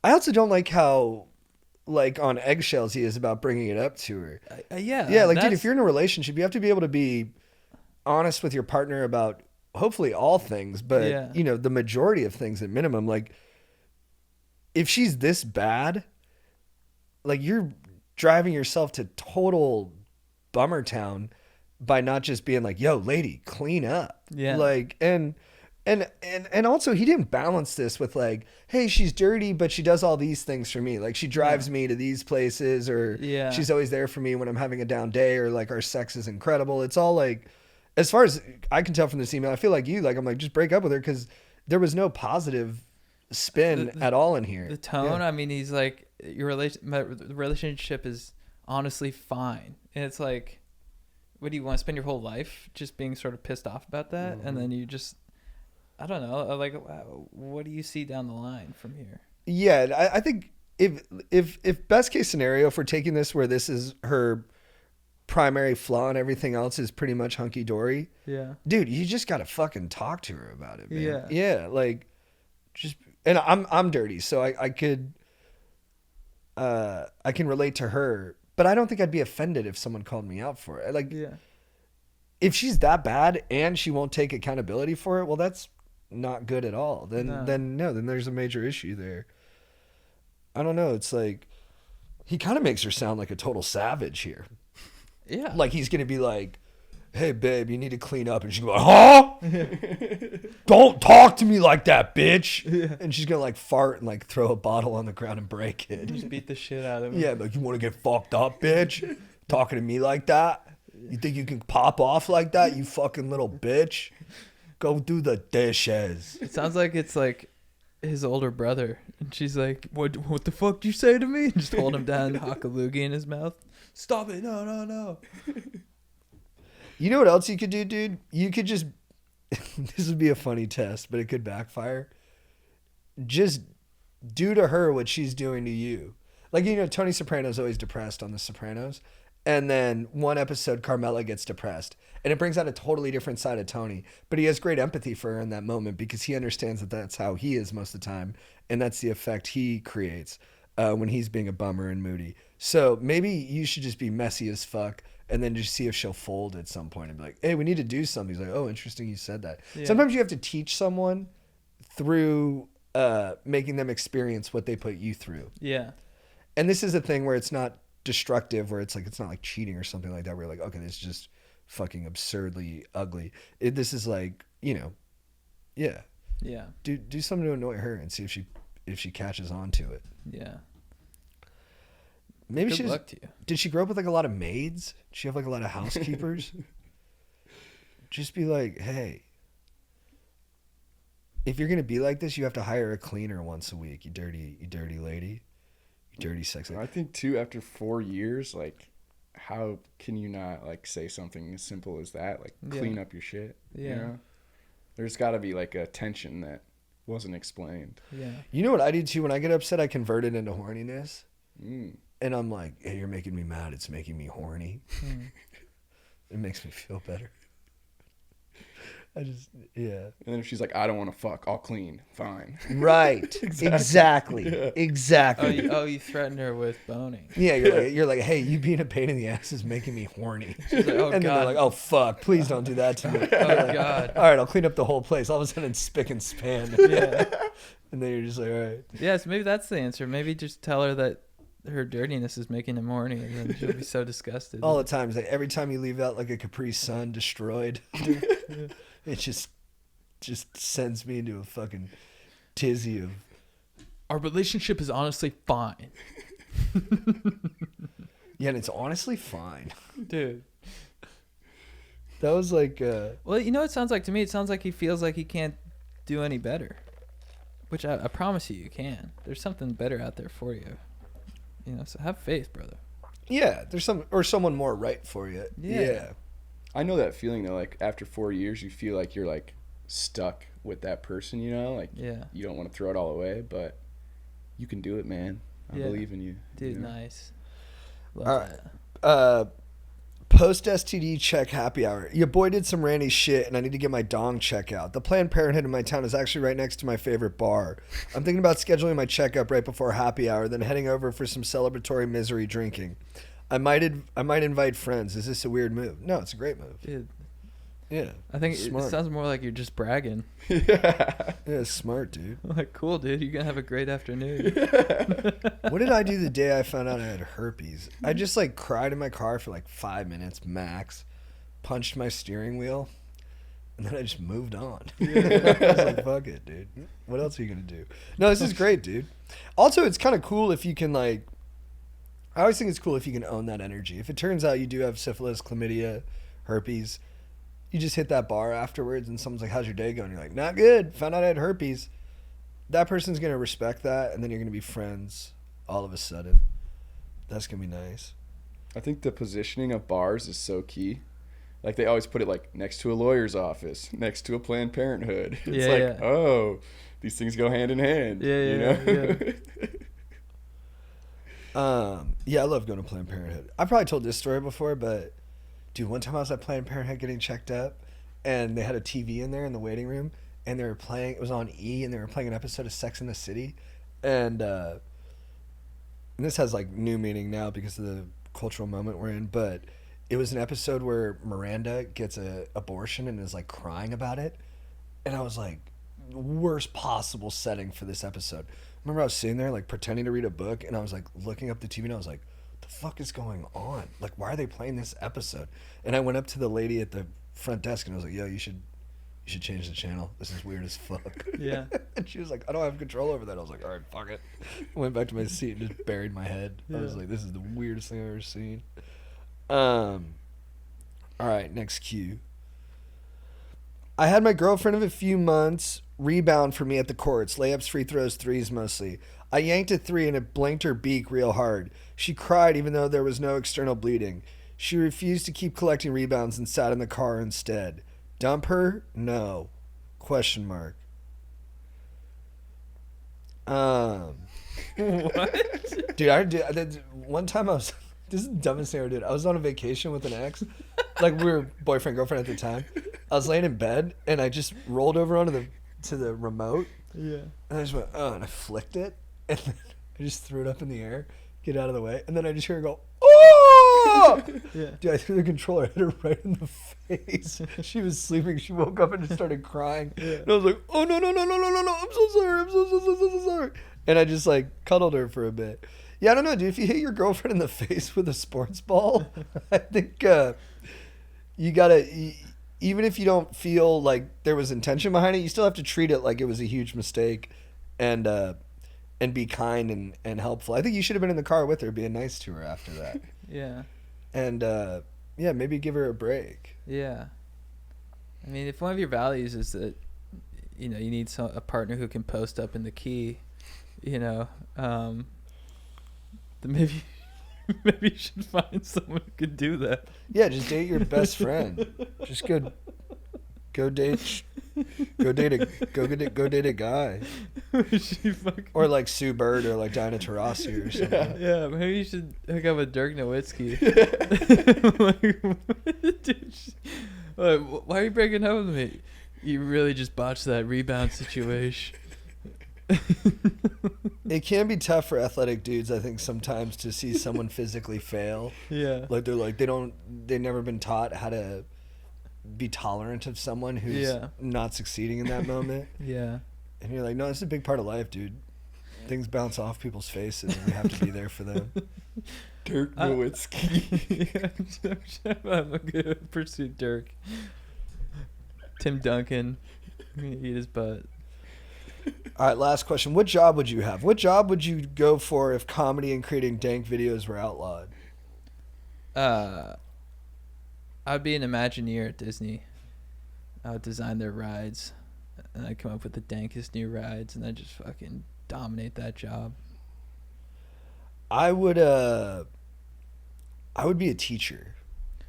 Speaker 4: also don't like how, like, on eggshells he is about bringing it up to her. Yeah, like, dude, if you're in a relationship, you have to be able to be honest with your partner about hopefully all things, but, the majority of things at minimum. Like, if she's this bad, like, you're driving yourself to total bummer town by not just being like, yo, lady, clean up.
Speaker 2: Yeah.
Speaker 4: Like, and also he didn't balance this with like, hey, she's dirty, but she does all these things for me. Like, she drives me to these places, or she's always there for me when I'm having a down day, or like our sex is incredible. It's all like, as far as I can tell from this email, I feel like I'm like, just break up with her, because there was no positive spin at all in here.
Speaker 2: The tone, I mean, he's like, the relationship is honestly fine. And it's like, what do you want to spend your whole life just being sort of pissed off about that? Mm-hmm. And then you just, I don't know, like, what do you see down the line from here?
Speaker 4: Yeah, I think if best case scenario, if we're taking this where this is her primary flaw and everything else is pretty much hunky dory.
Speaker 2: Yeah.
Speaker 4: Dude, you just got to fucking talk to her about it, man.
Speaker 2: Yeah.
Speaker 4: Yeah, like, just, and I'm dirty, so I can relate to her. But I don't think I'd be offended if someone called me out for it. Like, if she's that bad and she won't take accountability for it, well, that's not good at all. Then there's a major issue there. I don't know. It's like, he kind of makes her sound like a total savage here.
Speaker 2: Yeah.
Speaker 4: Like, he's going to be like, hey, babe, you need to clean up. And she's going, huh? Don't talk to me like that, bitch. Yeah. And she's going to like fart and like throw a bottle on the ground and break it.
Speaker 2: Just beat the shit out of him.
Speaker 4: Yeah, like, you want to get fucked up, bitch? Talking to me like that? You think you can pop off like that, you fucking little bitch? Go do the dishes.
Speaker 2: It sounds like it's like his older brother. And she's like, what the fuck did you say to me? And just hold him down, hock a loogie in his mouth. Stop it. No.
Speaker 4: You know what else you could do, dude? You could just, this would be a funny test, but it could backfire. Just do to her what she's doing to you. Like, Tony Soprano's always depressed on The Sopranos. And then one episode, Carmela gets depressed. And it brings out a totally different side of Tony. But he has great empathy for her in that moment because he understands that that's how he is most of the time. And that's the effect he creates when he's being a bummer and moody. So maybe you should just be messy as fuck. And then just see if she'll fold at some point and be like, hey, we need to do something. He's like, oh, interesting you said that. Yeah. Sometimes you have to teach someone through making them experience what they put you through.
Speaker 2: Yeah.
Speaker 4: And this is a thing where it's not destructive, where it's like, it's not like cheating or something like that, where you're like, okay, this is just fucking absurdly ugly. This is like, you know, yeah.
Speaker 2: Yeah.
Speaker 4: Do something to annoy her and see if she catches on to it.
Speaker 2: Yeah.
Speaker 4: Maybe
Speaker 2: Good luck to you.
Speaker 4: Did she grow up with like a lot of maids? Did she have like a lot of housekeepers? Just be like, hey, if you're gonna be like this, you have to hire a cleaner once a week. You dirty lady, you dirty sexy.
Speaker 3: I think too, after 4 years, like, how can you not like say something as simple as that? Like, clean up your shit.
Speaker 2: Yeah.
Speaker 3: You know? There's got to be like a tension that wasn't explained.
Speaker 2: Yeah.
Speaker 4: You know what I do too? When I get upset, I convert it into horniness.
Speaker 3: Mm.
Speaker 4: And I'm like, hey, you're making me mad. It's making me horny. It makes me feel better. Yeah.
Speaker 3: And then if she's like, I don't want to fuck, I'll clean. Fine.
Speaker 4: Right. Exactly.
Speaker 3: Yeah.
Speaker 4: Exactly.
Speaker 2: You threatened her with boning.
Speaker 4: Yeah, you're like, hey, you being a pain in the ass is making me horny.
Speaker 2: She's like, oh,
Speaker 4: And then
Speaker 2: God.
Speaker 4: they're like, oh, fuck, please don't do that to me.
Speaker 2: Oh, God.
Speaker 4: All right, I'll clean up the whole place. All of a sudden, it's spick and span.
Speaker 2: Yeah.
Speaker 4: And then you're just like, all right.
Speaker 2: Yeah, so maybe that's the answer. Maybe just tell her that her dirtiness is making him horny, and then she'll be so disgusted.
Speaker 4: All the time. It's like every time you leave out like a Capri Sun destroyed, it just sends me into a fucking tizzy of.
Speaker 2: Our relationship is honestly fine.
Speaker 4: Yeah, and it's honestly fine.
Speaker 2: Dude.
Speaker 4: That was like.
Speaker 2: Well, you know what it sounds like to me? It sounds like he feels like he can't do any better. Which I promise you can. There's something better out there for you. You know, so have faith, brother.
Speaker 4: Yeah, there's someone more right for you. Yeah.
Speaker 3: I know that feeling though, like after 4 years, you feel like you're like stuck with that person, you know? Like,
Speaker 2: Yeah.
Speaker 3: you don't want to throw it all away, but you can do it, man. I
Speaker 2: Yeah.
Speaker 3: believe in you.
Speaker 2: Dude,
Speaker 3: you know?
Speaker 2: nice. Love
Speaker 4: All right.
Speaker 2: that.
Speaker 4: Post STD check happy hour. Your boy did some randy shit and I need to get my dong check out. The Planned Parenthood in my town is actually right next to my favorite bar. I'm thinking about scheduling my checkup right before happy hour, then heading over for some celebratory misery drinking. I might invite friends. Is this a weird move? No, it's a great move.
Speaker 2: Dude,
Speaker 4: Yeah.
Speaker 2: I think it
Speaker 4: smart.
Speaker 2: sounds more like you're just bragging.
Speaker 3: Yeah.
Speaker 4: Yeah, it's smart, dude.
Speaker 2: Like, cool, dude. You're going to have a great afternoon.
Speaker 4: What did I do the day I found out I had herpes? I just like cried in my car for like 5 minutes max, punched my steering wheel, and then I just moved on. I was like, fuck it, dude. What else are you going to do? No, this is great, dude. Also, it's kind of cool if you can like, I always think it's cool if you can own that energy. If it turns out you do have syphilis, chlamydia, herpes, you just hit that bar afterwards and someone's like, how's your day going? You're like, not good. Found out I had herpes. That person's going to respect that, and then you're going to be friends all of a sudden. That's going to be nice.
Speaker 3: I think the positioning of bars is so key. Like, they always put it like next to a lawyer's office, next to a Planned Parenthood. It's
Speaker 2: Yeah,
Speaker 3: like,
Speaker 2: yeah.
Speaker 3: oh, these things go hand in hand.
Speaker 2: Yeah,
Speaker 3: you
Speaker 2: yeah,
Speaker 3: know?
Speaker 4: Yeah, I love going to Planned Parenthood. I probably told this story before, but dude, one time I was at Planned Parenthood getting checked up, and they had a TV in there in the waiting room, and they were playing. It was on E, and they were playing an episode of Sex and the City, and this has like new meaning now because of the cultural moment we're in. But it was an episode where Miranda gets a abortion and is like crying about it, and I was like, worst possible setting for this episode. Remember I was sitting there like pretending to read a book, and I was like looking up the TV, and I was like, the fuck is going on? Like, why are they playing this episode? And I went up to the lady at the front desk and I was like, yo, you should change the channel. This is weird as fuck.
Speaker 2: Yeah.
Speaker 4: And she was like, I don't have control over that. I was like, all right, fuck it. Went back to my seat and just buried my head. I was
Speaker 2: Yeah.
Speaker 4: like, this is the weirdest thing I've ever seen. All right, next cue. I had my girlfriend of a few months rebound for me at the courts. Layups, free throws, threes mostly. I yanked a three and it blanked her beak real hard. She cried even though there was no external bleeding. She refused to keep collecting rebounds and sat in the car instead. Dump her? No. Question mark.
Speaker 2: What?
Speaker 4: Dude, I did one time I was, this is the dumbest thing I ever did. I was on a vacation with an ex. Like, we were boyfriend, girlfriend at the time. I was laying in bed and I just rolled over onto the remote.
Speaker 2: Yeah.
Speaker 4: And I just went, oh, and I flicked it. And then I just threw it up in the air, get out of the way. And then I just hear her go, oh!
Speaker 2: Yeah.
Speaker 4: Dude, I threw the controller, hit her right in the face. She was sleeping. She woke up and just started crying.
Speaker 2: Yeah.
Speaker 4: And I was like, oh, no. I'm so sorry. I'm so sorry. And I just like cuddled her for a bit. Yeah, I don't know, dude. If you hit your girlfriend in the face with a sports ball, I think you gotta, even if you don't feel like there was intention behind it, you still have to treat it like it was a huge mistake, and be kind and helpful. I think you should have been in the car with her, being nice to her after that,
Speaker 2: Yeah.
Speaker 4: and yeah, maybe give her a break.
Speaker 2: Yeah. I mean, if one of your values is that, you need a partner who can post up in the key, then maybe you should find someone who can do that.
Speaker 4: Yeah, just date your best friend. Just go date a guy. Or like Sue Bird or like Dinah Taurasi or something.
Speaker 2: Yeah, maybe you should hook up with Dirk Nowitzki. Why are you breaking up with me? You really just botched that rebound situation.
Speaker 4: It can be tough for athletic dudes, I think, sometimes to see someone physically fail.
Speaker 2: Yeah.
Speaker 4: Like they've never been taught how to be tolerant of someone who's not succeeding in that moment.
Speaker 2: Yeah.
Speaker 4: And you're like, no, it's a big part of life, dude. Things bounce off people's faces and we have to be there for them.
Speaker 3: Dirk Nowitzki.
Speaker 2: I'm going to pursue Dirk. Tim Duncan. I'm going to eat his butt.
Speaker 4: All right, last question. What job would you have? What job would you go for if comedy and creating dank videos were outlawed?
Speaker 2: I'd be an Imagineer at Disney. I would design their rides, and I'd come up with the dankest new rides, and I'd just fucking dominate that job.
Speaker 4: I would be a teacher.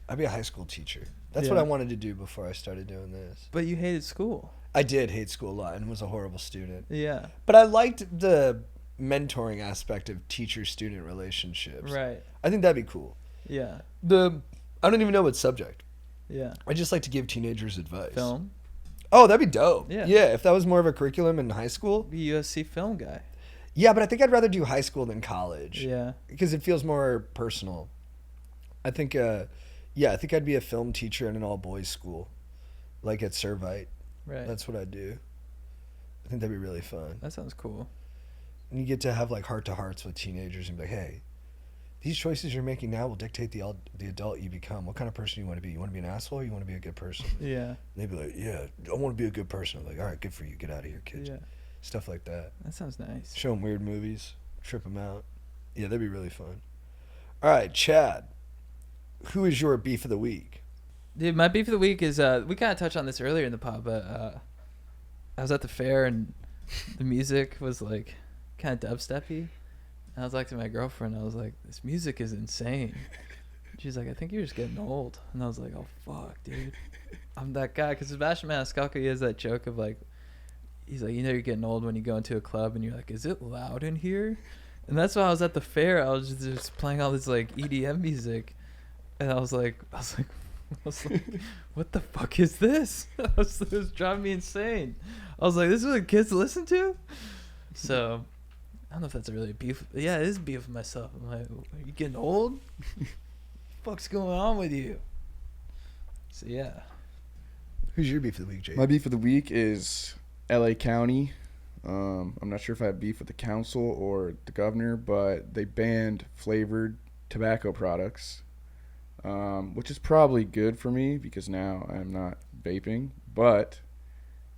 Speaker 4: I'd be a high school teacher. That's what I wanted to do before I started doing this.
Speaker 2: But you hated school.
Speaker 4: I did hate school a lot and was a horrible student.
Speaker 2: Yeah.
Speaker 4: But I liked the mentoring aspect of teacher-student relationships.
Speaker 2: Right.
Speaker 4: I think that'd be cool.
Speaker 2: Yeah.
Speaker 4: I don't even know what subject.
Speaker 2: Yeah.
Speaker 4: I just like to give teenagers advice.
Speaker 2: Film.
Speaker 4: Oh, that'd be dope.
Speaker 2: Yeah.
Speaker 4: Yeah, if that was more of a curriculum in high school.
Speaker 2: Be a USC film guy.
Speaker 4: Yeah, but I think I'd rather do high school than college.
Speaker 2: Yeah.
Speaker 4: Because it feels more personal. I think I'd be a film teacher in an all-boys school, like at Servite.
Speaker 2: Right.
Speaker 4: That's what I'd do. I think that'd be really fun.
Speaker 2: That sounds cool.
Speaker 4: And you get to have like heart-to-hearts with teenagers and be like, hey, these choices you're making now will dictate the adult you become. What kind of person you want to be? You want to be an asshole or you want to be a good person?
Speaker 2: Yeah.
Speaker 4: And they'd be like, yeah, I want to be a good person. I'm like, all right, good for you. Get out of here, kid.
Speaker 2: Yeah.
Speaker 4: Stuff like that.
Speaker 2: That sounds nice.
Speaker 4: Show them weird movies. Trip them out. Yeah, that'd be really fun. All right, Chad. Who is your beef of the week?
Speaker 2: Dude, my beef of the week is we kind of touched on this earlier in the pod, but I was at the fair and the music was like kind of dubsteppy. And I was like to my girlfriend, I was like, this music is insane. She's like, I think you're just getting old. And I was like, oh fuck, dude, I'm that guy. Because Sebastian Maniscalco, he has that joke of like, he's like, you're getting old when you go into a club and you're like, is it loud in here? And that's why I was at the fair. I was just playing all this like EDM music. And I was like, what the fuck is this? It was driving me insane. I was like, this is what kids listen to? So, I don't know if that's a really beef. Yeah, it is beef with myself. I'm like, are you getting old? What the fuck's going on with you? So, yeah.
Speaker 4: Who's your beef of the week, Jake?
Speaker 3: My beef of the week is LA County. I'm not sure if I have beef with the council or the governor, but they banned flavored tobacco products. Which is probably good for me because now I'm not vaping. But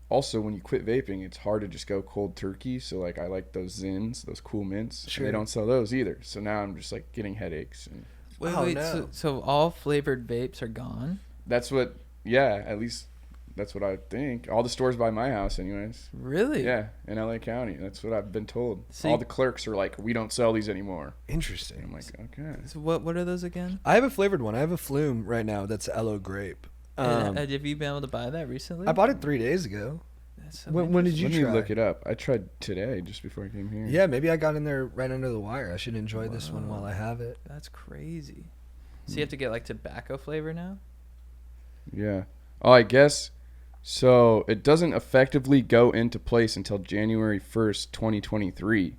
Speaker 3: also, when you quit vaping, it's hard to just go cold turkey. So, like, I like those Zins, those Cool Mints.
Speaker 4: Sure.
Speaker 3: And they don't sell those either. So now I'm just, like, getting headaches. And
Speaker 2: Wait,
Speaker 4: no.
Speaker 2: so all flavored vapes are gone?
Speaker 3: that's what, yeah, at least that's what I think. All the stores by my house, anyways.
Speaker 2: Really?
Speaker 3: Yeah, in LA County. That's what I've been told.
Speaker 2: So
Speaker 3: All
Speaker 2: you-
Speaker 3: the clerks are like, we don't sell these anymore.
Speaker 4: Interesting.
Speaker 3: And I'm like, okay.
Speaker 2: So what are those again?
Speaker 4: I have a flavored one. I have a Flume right now that's aloe grape.
Speaker 2: And, have you been able to buy that recently?
Speaker 4: I bought it 3 days ago.
Speaker 2: That's so
Speaker 4: When did you
Speaker 3: Let me
Speaker 4: try?
Speaker 3: look it up. I tried today just before I came here.
Speaker 4: Yeah, maybe I got in there right under the wire. I should enjoy this one
Speaker 2: Whoa.
Speaker 4: while I have it.
Speaker 2: That's crazy. So you have to get like tobacco flavor now?
Speaker 3: Yeah. Oh, I guess. So it doesn't effectively go into place until January 1st, 2023.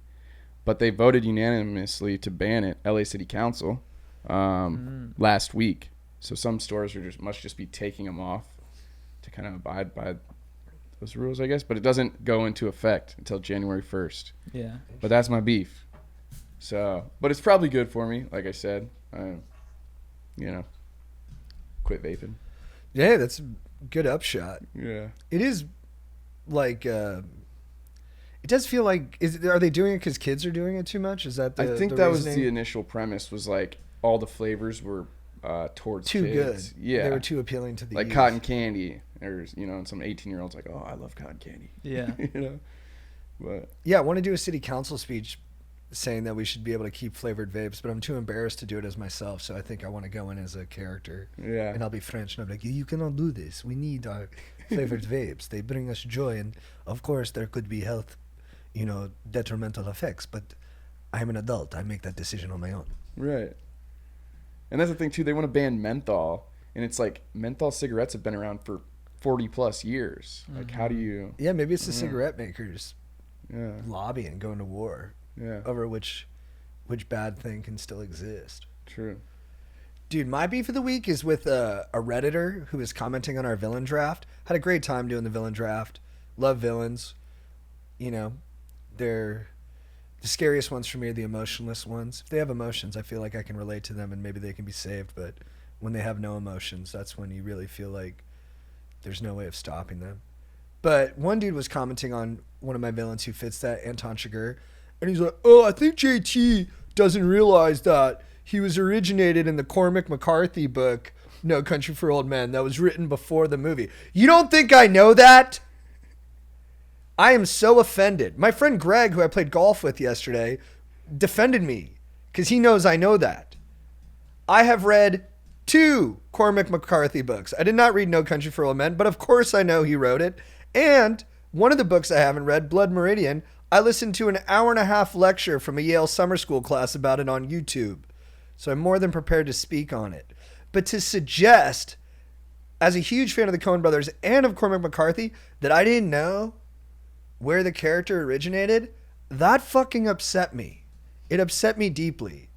Speaker 3: But they voted unanimously to ban it, LA City Council, last week. So some stores must just be taking them off to kind of abide by those rules, I guess. But it doesn't go into effect until January 1st.
Speaker 2: Yeah.
Speaker 3: But that's my beef. So, but it's probably good for me, like I said. Quit vaping.
Speaker 4: Yeah, that's a good upshot.
Speaker 3: Yeah.
Speaker 4: It is like it does feel like are they doing it because kids are doing it too much? Is that
Speaker 3: I think
Speaker 4: the
Speaker 3: that was
Speaker 4: reasoning?
Speaker 3: the initial premise, was like all the flavors were towards
Speaker 4: Too
Speaker 3: kids.
Speaker 4: good.
Speaker 3: Yeah.
Speaker 4: They were too appealing to the
Speaker 3: like
Speaker 4: youth.
Speaker 3: cotton candy, or and some 18-year-olds like, oh, I love cotton candy.
Speaker 2: Yeah.
Speaker 3: But
Speaker 4: Yeah, I want to do a city council speech saying that we should be able to keep flavored vapes, but I'm too embarrassed to do it as myself, so I think I want to go in as a character.
Speaker 3: yeah.
Speaker 4: And I'll be French, and I'll be like, you cannot do this. We need our flavored vapes. They bring us joy, and of course there could be health, detrimental effects, but I'm an adult. I make that decision on my own.
Speaker 3: Right. And that's the thing too. They want to ban menthol, and it's like menthol cigarettes have been around for 40 plus years. Like, how do you?
Speaker 4: Yeah, maybe it's the cigarette makers
Speaker 3: Yeah.
Speaker 4: lobbying, going to war
Speaker 3: Yeah.
Speaker 4: over which bad thing can still exist.
Speaker 3: True.
Speaker 4: Dude, my beef of the week is with a Redditor who is commenting on our villain draft. Had a great time doing the villain draft. Love villains. They're the scariest ones for me are the emotionless ones. If they have emotions, I feel like I can relate to them and maybe they can be saved. But when they have no emotions, that's when you really feel like there's no way of stopping them. But one dude was commenting on one of my villains who fits that, Anton Chigurh, and he's like, oh, I think JT doesn't realize that he was originated in the Cormac McCarthy book, No Country for Old Men, that was written before the movie. You don't think I know that? I am so offended. My friend Greg, who I played golf with yesterday, defended me because he knows I know that. I have read 2 Cormac McCarthy books. I did not read No Country for Old Men, but of course I know he wrote it. And one of the books I haven't read, Blood Meridian, I listened to an 1.5-hour lecture from a Yale summer school class about it on YouTube. So I'm more than prepared to speak on it. But to suggest, as a huge fan of the Coen brothers and of Cormac McCarthy, that I didn't know where the character originated, that fucking upset me. It upset me deeply.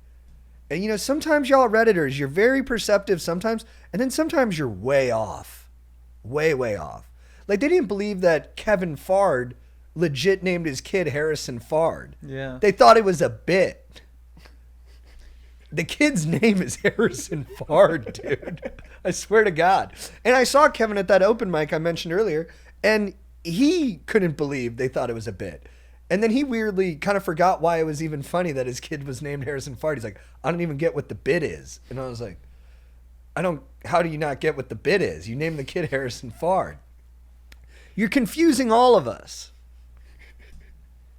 Speaker 4: And sometimes y'all Redditors, you're very perceptive sometimes, and then sometimes you're way off. Way, way off. Like, they didn't believe that Kevin Fard legit named his kid Harrison Fard.
Speaker 2: Yeah.
Speaker 4: They thought it was a bit. The kid's name is Harrison Fard, dude. I swear to God. And I saw Kevin at that open mic I mentioned earlier, and he couldn't believe they thought it was a bit. And then he weirdly kind of forgot why it was even funny that his kid was named Harrison Fard. He's like, I don't even get what the bit is. And I was like, how do you not get what the bit is? You named the kid Harrison Fard. You're confusing all of us.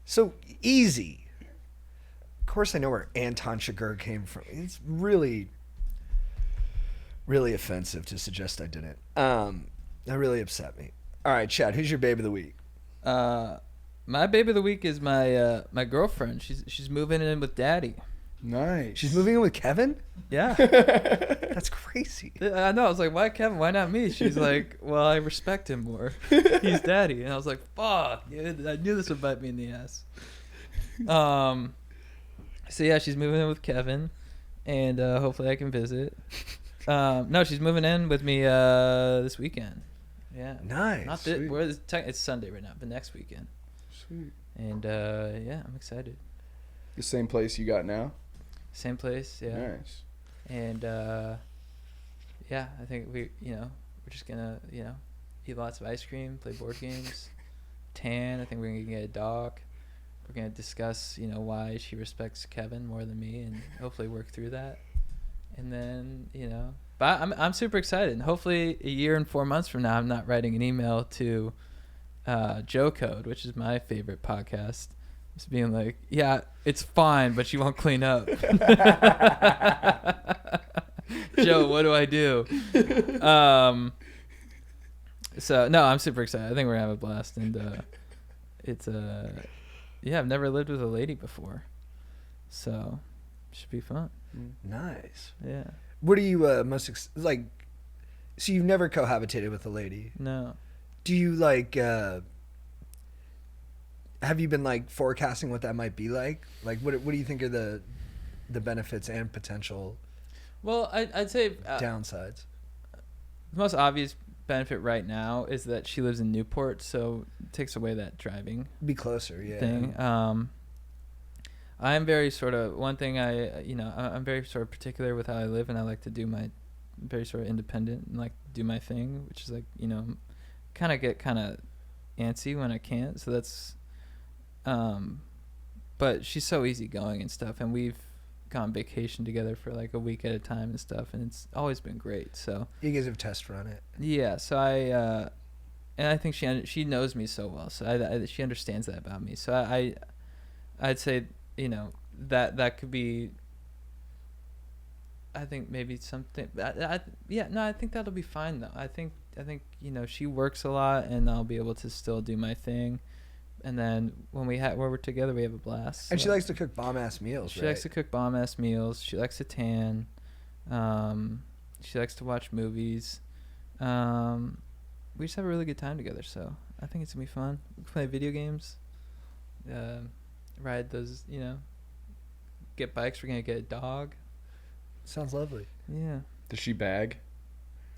Speaker 4: So easy. Of course I know where Anton Chigurh came from. It's really, really offensive to suggest I didn't. That really upset me. All right, Chad, who's your babe of the week?
Speaker 2: My babe of the week is my girlfriend. She's moving in with Daddy.
Speaker 3: Nice.
Speaker 4: She's moving in with Kevin?
Speaker 2: Yeah.
Speaker 4: That's crazy.
Speaker 2: I know. I was like, why Kevin? Why not me? She's like, well, I respect him more. He's Daddy. And I was like, fuck, dude. I knew this would bite me in the ass. So yeah, she's moving in with Kevin, and hopefully I can visit. No, she's moving in with me this weekend. Yeah.
Speaker 4: Nice.
Speaker 2: Not this, it's Sunday right now, but next weekend.
Speaker 3: Sweet.
Speaker 2: And yeah, I'm excited.
Speaker 3: The same place you got now?
Speaker 2: Same place, yeah.
Speaker 3: Nice.
Speaker 2: And yeah, I think we're just gonna eat lots of ice cream, play board games, tan. I think we're gonna get a dog. We're gonna discuss why she respects Kevin more than me, and hopefully work through that. And then but I'm super excited, and hopefully a year and 4 months from now, I'm not writing an email to Joe Code, which is my favorite podcast. Just being like, yeah, it's fine, but you won't clean up. Joe, what do I do? So no, I'm super excited. I think we're gonna have a blast, and it's yeah, I've never lived with a lady before, so should be fun.
Speaker 4: Nice.
Speaker 2: Yeah.
Speaker 4: What are you most like? So you've never cohabitated with a lady?
Speaker 2: No.
Speaker 4: Do you have you been forecasting what that might be like? Like, what do you think are the benefits and potential
Speaker 2: Well, I'd say
Speaker 4: downsides?
Speaker 2: the most obvious benefit right now is that she lives in Newport, so it takes away that driving
Speaker 4: Be closer, yeah.
Speaker 2: thing. I'm very sort of I'm very sort of particular with how I live, and I like to do my very sort of independent and like do my thing, which is like, you know, kind of antsy when I can't. So that's, but she's so easygoing and stuff, and we've gone vacation together for like a week at a time and stuff, and it's always been great. So
Speaker 4: You guys have test run it.
Speaker 2: yeah, so and I think she knows me so well, so she understands that about me. So I'd say, you know, that could be. I think maybe something. I think that'll be fine though. I think you know, she works a lot, and I'll be able to still do my thing. And then when we're together, we have a blast.
Speaker 4: And
Speaker 2: so.
Speaker 4: she likes to cook bomb-ass meals,
Speaker 2: She
Speaker 4: right?
Speaker 2: likes to cook bomb-ass meals. She likes to tan. She likes to watch movies. We just have a really good time together, so I think it's going to be fun. We can play video games. Ride those, you know, get bikes. We're going to get a dog.
Speaker 4: Sounds lovely.
Speaker 2: Yeah.
Speaker 3: Does she bag?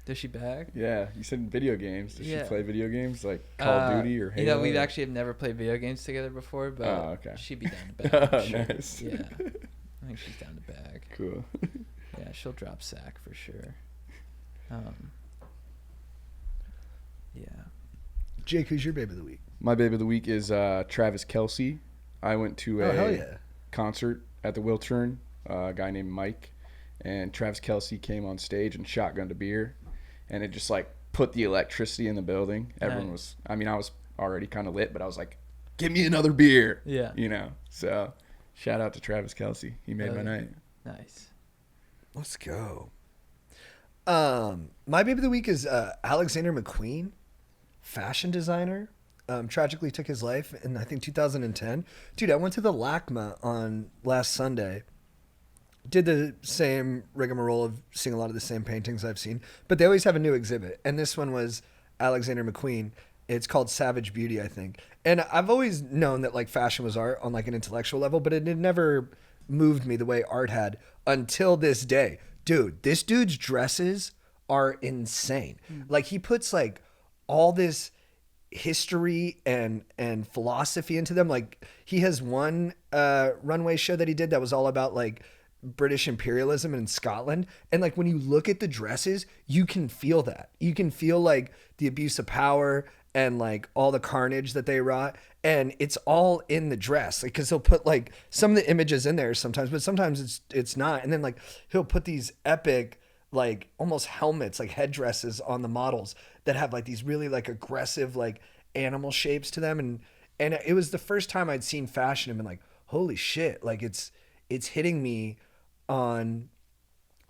Speaker 2: Does she bag?
Speaker 3: Yeah, you said video games. Does
Speaker 2: Yeah.
Speaker 3: she play video games like Call of Duty or Halo?
Speaker 2: You know, we actually have never played video games together before, but
Speaker 3: okay.
Speaker 2: she'd be down to bag. for sure.
Speaker 3: Nice.
Speaker 2: Yeah. I think she's down to bag.
Speaker 3: Cool.
Speaker 2: Yeah, she'll drop sack for sure. Yeah.
Speaker 4: Jake, who's your baby of the week?
Speaker 3: My baby of the week is Travis Kelce. I went to
Speaker 4: Oh, hell
Speaker 3: a
Speaker 4: yeah.
Speaker 3: concert at the Wiltern, a guy named Mike, and Travis Kelce came on stage and shotgunned a beer, and it just like put the electricity in the building. Everyone was, I mean, I was already kind of lit, but I was like, give me another beer.
Speaker 2: Yeah.
Speaker 3: You know, so shout out to Travis Kelce. He made my night.
Speaker 2: Nice.
Speaker 4: Let's go. My baby of the week is Alexander McQueen, fashion designer. Tragically took his life in, I think, 2010. Dude, I went to the LACMA on last Sunday. Did the same rigmarole of seeing a lot of the same paintings I've seen, but they always have a new exhibit. And this one was Alexander McQueen. It's called Savage Beauty, I think. And I've always known that like fashion was art on like an intellectual level, but it had never moved me the way art had until this day. Dude, this dude's dresses are insane. Like he puts like all this history and philosophy into them. Like he has one runway show that he did that was all about like British imperialism in Scotland, and like when you look at the dresses, you can feel that. You can feel like the abuse of power and like all the carnage that they wrought, and it's all in the dress. Like because he'll put like some of the images in there sometimes, but sometimes it's not. And then like he'll put these epic like almost helmets, like headdresses on the models that have like these really like aggressive like animal shapes to them, and it was the first time I'd seen fashion and been like, holy shit, like it's hitting me on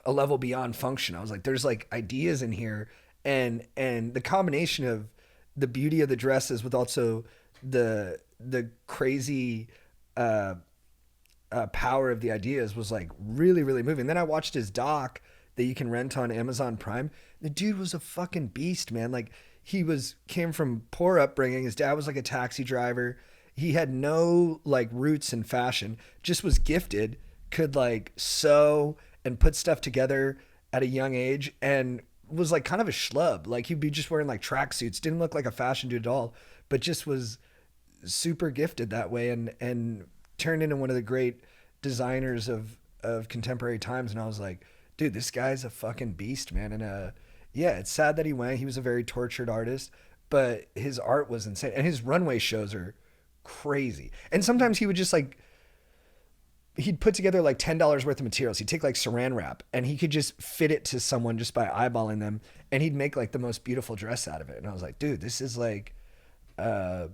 Speaker 4: a level beyond function. I was like, there's like ideas in here, and the combination of the beauty of the dresses with also the crazy power of the ideas was like really, really moving. Then I watched his doc that you can rent on Amazon Prime. The dude was a fucking beast, man. Like he came from poor upbringing. His dad was like a taxi driver. He had no like roots in fashion, just was gifted, could like sew and put stuff together at a young age, and was like kind of a schlub. Like he'd be just wearing like tracksuits, didn't look like a fashion dude at all, but just was super gifted that way, and turned into one of the great designers of contemporary times. And I was like, dude, this guy's a fucking beast, man. And yeah, it's sad that he went. He was a very tortured artist, but his art was insane, and his runway shows are crazy. And sometimes he would just like, he'd put together like $10 worth of materials. He'd take like saran wrap and he could just fit it to someone just by eyeballing them, and he'd make like the most beautiful dress out of it. And I was like, dude, this is like, I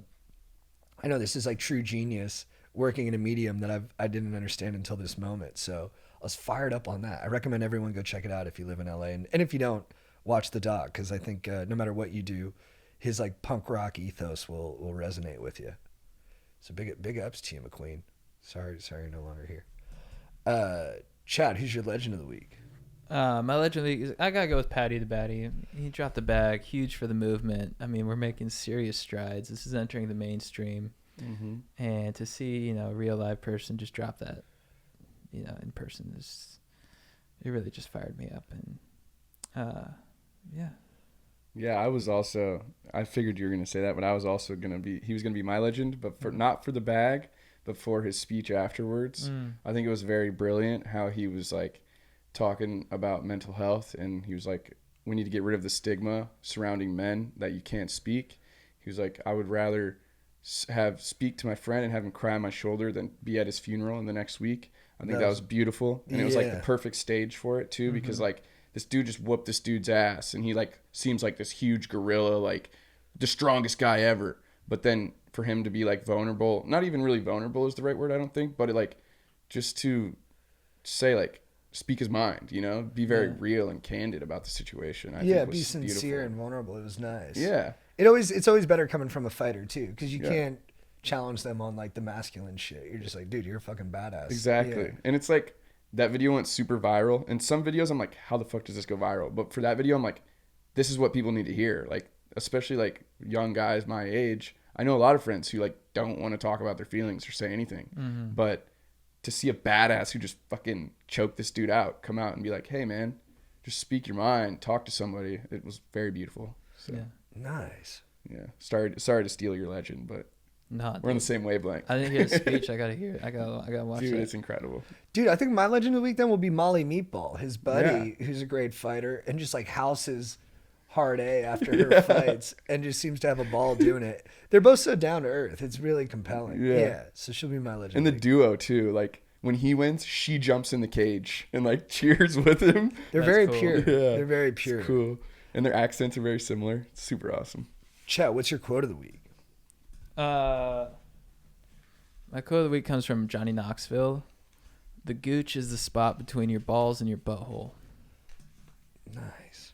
Speaker 4: know this is like true genius working in a medium that I didn't understand until this moment. So I was fired up on that. I recommend everyone go check it out if you live in LA. And if you don't, watch the doc, because I think no matter what you do, his like punk rock ethos will resonate with you. So big ups to you, McQueen. Sorry you're no longer here. Chad, who's your legend of the week?
Speaker 2: My legend of the week is, I gotta go with Paddy the Baddy. He dropped the bag, huge for the movement. I mean, we're making serious strides. This is entering the mainstream, and to see, you know, a real live person just drop that, you know, in person, it really just fired me up. And
Speaker 3: yeah, I figured you were gonna say that, but I was also he was gonna be my legend, but not for the bag, but for his speech afterwards. I think it was very brilliant how he was like talking about mental health, and he was like, we need to get rid of the stigma surrounding men that you can't speak. He was like, I would rather speak to my friend and have him cry on my shoulder than be at his funeral in the next week. I think that was beautiful, and it was like the perfect stage for it too, because like this dude just whooped this dude's ass, and he like seems like this huge gorilla, like the strongest guy ever. But then for him to be like vulnerable, not even really vulnerable is the right word, I don't think, but it, like just to say like speak his mind, you know, be very real and candid about the situation. I think
Speaker 4: be
Speaker 3: was
Speaker 4: sincere
Speaker 3: beautiful.
Speaker 4: and vulnerable. It was nice.
Speaker 3: Yeah.
Speaker 4: It's always better coming from a fighter too, because you can't challenge them on like the masculine shit. You're just like, dude, you're a fucking badass.
Speaker 3: Exactly.
Speaker 4: Yeah.
Speaker 3: And it's like that video went super viral. And some videos I'm like, how the fuck does this go viral? But for that video, I'm like, this is what people need to hear. Like, especially like young guys my age. I know a lot of friends who like don't want to talk about their feelings or say anything. But to see a badass who just fucking choked this dude out come out and be like, hey man, just speak your mind, talk to somebody. It was very beautiful. So
Speaker 4: Nice.
Speaker 3: yeah. Sorry to steal your legend, but we're on the same wavelength.
Speaker 2: I didn't hear the speech. I gotta hear it. I gotta watch
Speaker 3: Dude,
Speaker 2: it.
Speaker 3: it's incredible.
Speaker 4: Dude, I think my legend of the week then will be Molly Meatball, his buddy, who's a great fighter, and just like houses Hard A after her fights, and just seems to have a ball doing it. They're both so down to earth. It's really compelling. Yeah. So she'll be my legend.
Speaker 3: And the
Speaker 4: of the week.
Speaker 3: duo too, like when he wins, she jumps in the cage and like cheers with him.
Speaker 4: They're
Speaker 2: That's
Speaker 4: very
Speaker 2: cool.
Speaker 4: pure.
Speaker 3: Yeah.
Speaker 4: They're very pure.
Speaker 3: It's cool. And their accents are very similar. It's super awesome.
Speaker 4: Chet, what's your quote of the week?
Speaker 2: My quote of the week comes from Johnny Knoxville. The gooch is the spot between your balls and your butthole.
Speaker 4: Nice.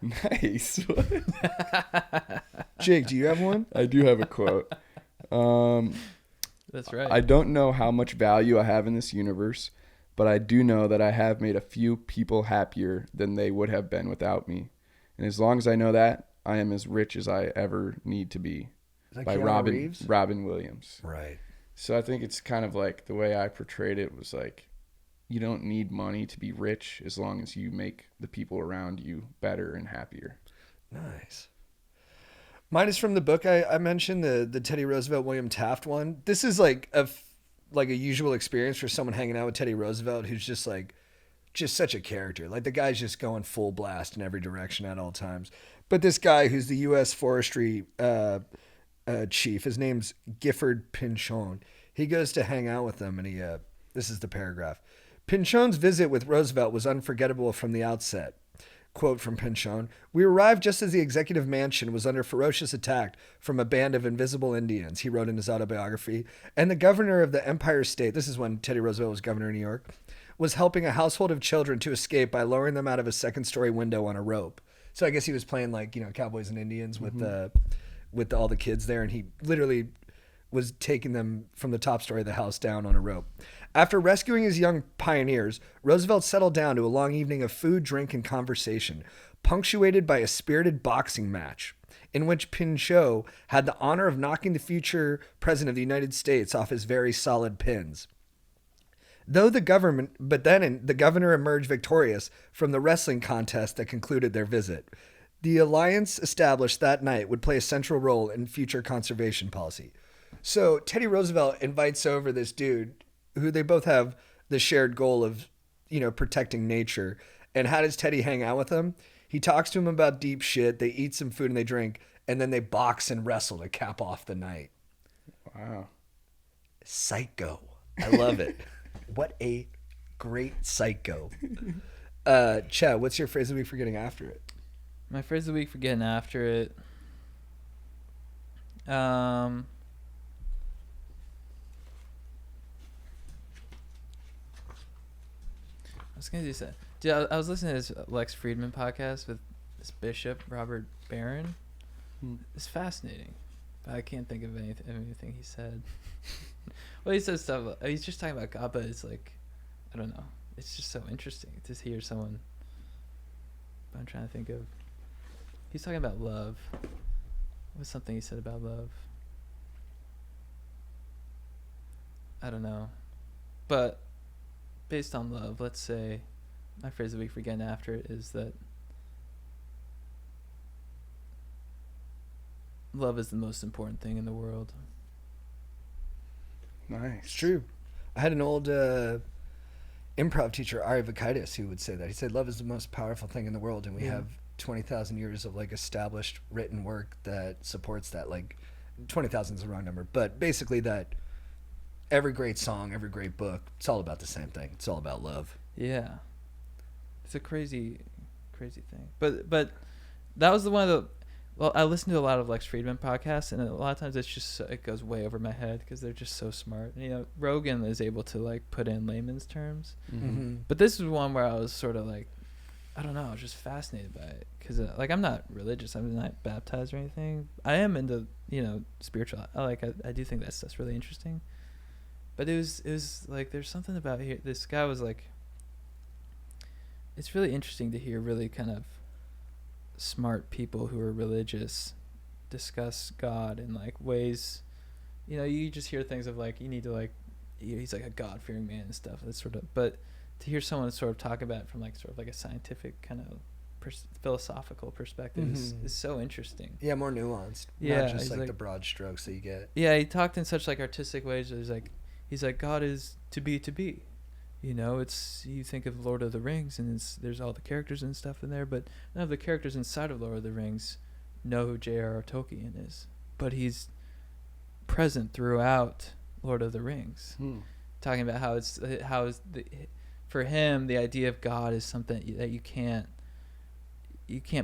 Speaker 3: Nice.
Speaker 4: Jake, do you have one?
Speaker 3: I do have a quote.
Speaker 2: That's right.
Speaker 3: I don't know how much value I have in this universe, but I do know that I have made a few people happier than they would have been without me. And as long as I know that, I am as rich as I ever need to be.
Speaker 4: Is that
Speaker 3: By
Speaker 4: Keanu Reeves?
Speaker 3: Robin Williams.
Speaker 4: Right.
Speaker 3: So I think it's kind of like the way I portrayed it was like, you don't need money to be rich as long as you make the people around you better and happier.
Speaker 4: Nice. Mine is from the book I mentioned, the Teddy Roosevelt, William Taft one. This is like a usual experience for someone hanging out with Teddy Roosevelt, who's just such a character. Like the guy's just going full blast in every direction at all times. But this guy who's the U.S. Forestry chief, his name's Gifford Pinchon. He goes to hang out with them, and this is the paragraph. Pinchon's visit with Roosevelt was unforgettable from the outset. Quote from Pinchon, "We arrived just as the executive mansion was under ferocious attack from a band of invisible Indians," he wrote in his autobiography, "and the governor of the Empire State," this is when Teddy Roosevelt was governor of New York, "was helping a household of children to escape by lowering them out of a second-story window on a rope." So I guess he was playing like, Cowboys and Indians with all the kids there, and he literally was taking them from the top story of the house down on a rope. After rescuing his young pioneers, Roosevelt settled down to a long evening of food, drink, and conversation, punctuated by a spirited boxing match, in which Pinchot had the honor of knocking the future president of the United States off his very solid pins. The governor emerged victorious from the wrestling contest that concluded their visit. The alliance established that night would play a central role in future conservation policy. So Teddy Roosevelt invites over this dude who they both have the shared goal of, protecting nature. And how does Teddy hang out with him? He talks to him about deep shit. They eat some food and they drink, and then they box and wrestle to cap off the night.
Speaker 3: Wow.
Speaker 4: Psycho. I love it. What a great psycho. Chad, what's your phrase of the week for getting after it?
Speaker 2: My phrase of the week for getting after it. I was gonna do that. Dude, I was listening to this Lex Friedman podcast with this Bishop Robert Barron. It's fascinating, but I can't think of anything he said. Well, he says stuff. He's just talking about God, but it's like, I don't know. It's just so interesting to hear someone. I'm trying to think of. He's talking about love. What's something he said about love? I don't know, but based on love, let's say my phrase of the week for getting after it is that love is the most important thing in the world.
Speaker 3: Nice.
Speaker 4: It's true. I had an old improv teacher Ari Vakaitis who would say that. He said love is the most powerful thing in the world, and we have 20,000 years of like established written work that supports that. Like 20,000 is the wrong number, but basically that every great song, every great book, it's all about the same thing. It's all about love.
Speaker 2: Yeah. It's a crazy thing. But that was the one of the, well, I listen to a lot of Lex Friedman podcasts, and a lot of times it's just it goes way over my head because they're just so smart. And, you know, Rogan is able to like put in layman's terms, but this is one where I was sort of like, I don't know, I was just fascinated by it because like I'm not religious, I'm not baptized or anything. I am into, you know, spiritual. I do think that's really interesting. But it was like there's something about here. This guy was like, it's really interesting to hear really kind of smart people who are religious discuss God in like ways, you know, you just hear things of like you need to like, he's like a God-fearing man and stuff. That's sort of, but to hear someone sort of talk about it from like sort of like a scientific kind of philosophical perspective is so interesting.
Speaker 4: Yeah, more nuanced.
Speaker 2: Yeah,
Speaker 4: not just like
Speaker 2: like
Speaker 4: the broad strokes that you get.
Speaker 2: Yeah, he talked in such like artistic ways. He's like God is to be. You know, it's, you think of Lord of the Rings and there's all the characters and stuff in there, but none of the characters inside of Lord of the Rings know who J.R.R. Tolkien is. But he's present throughout Lord of the Rings, talking about for him the idea of God is something that you can't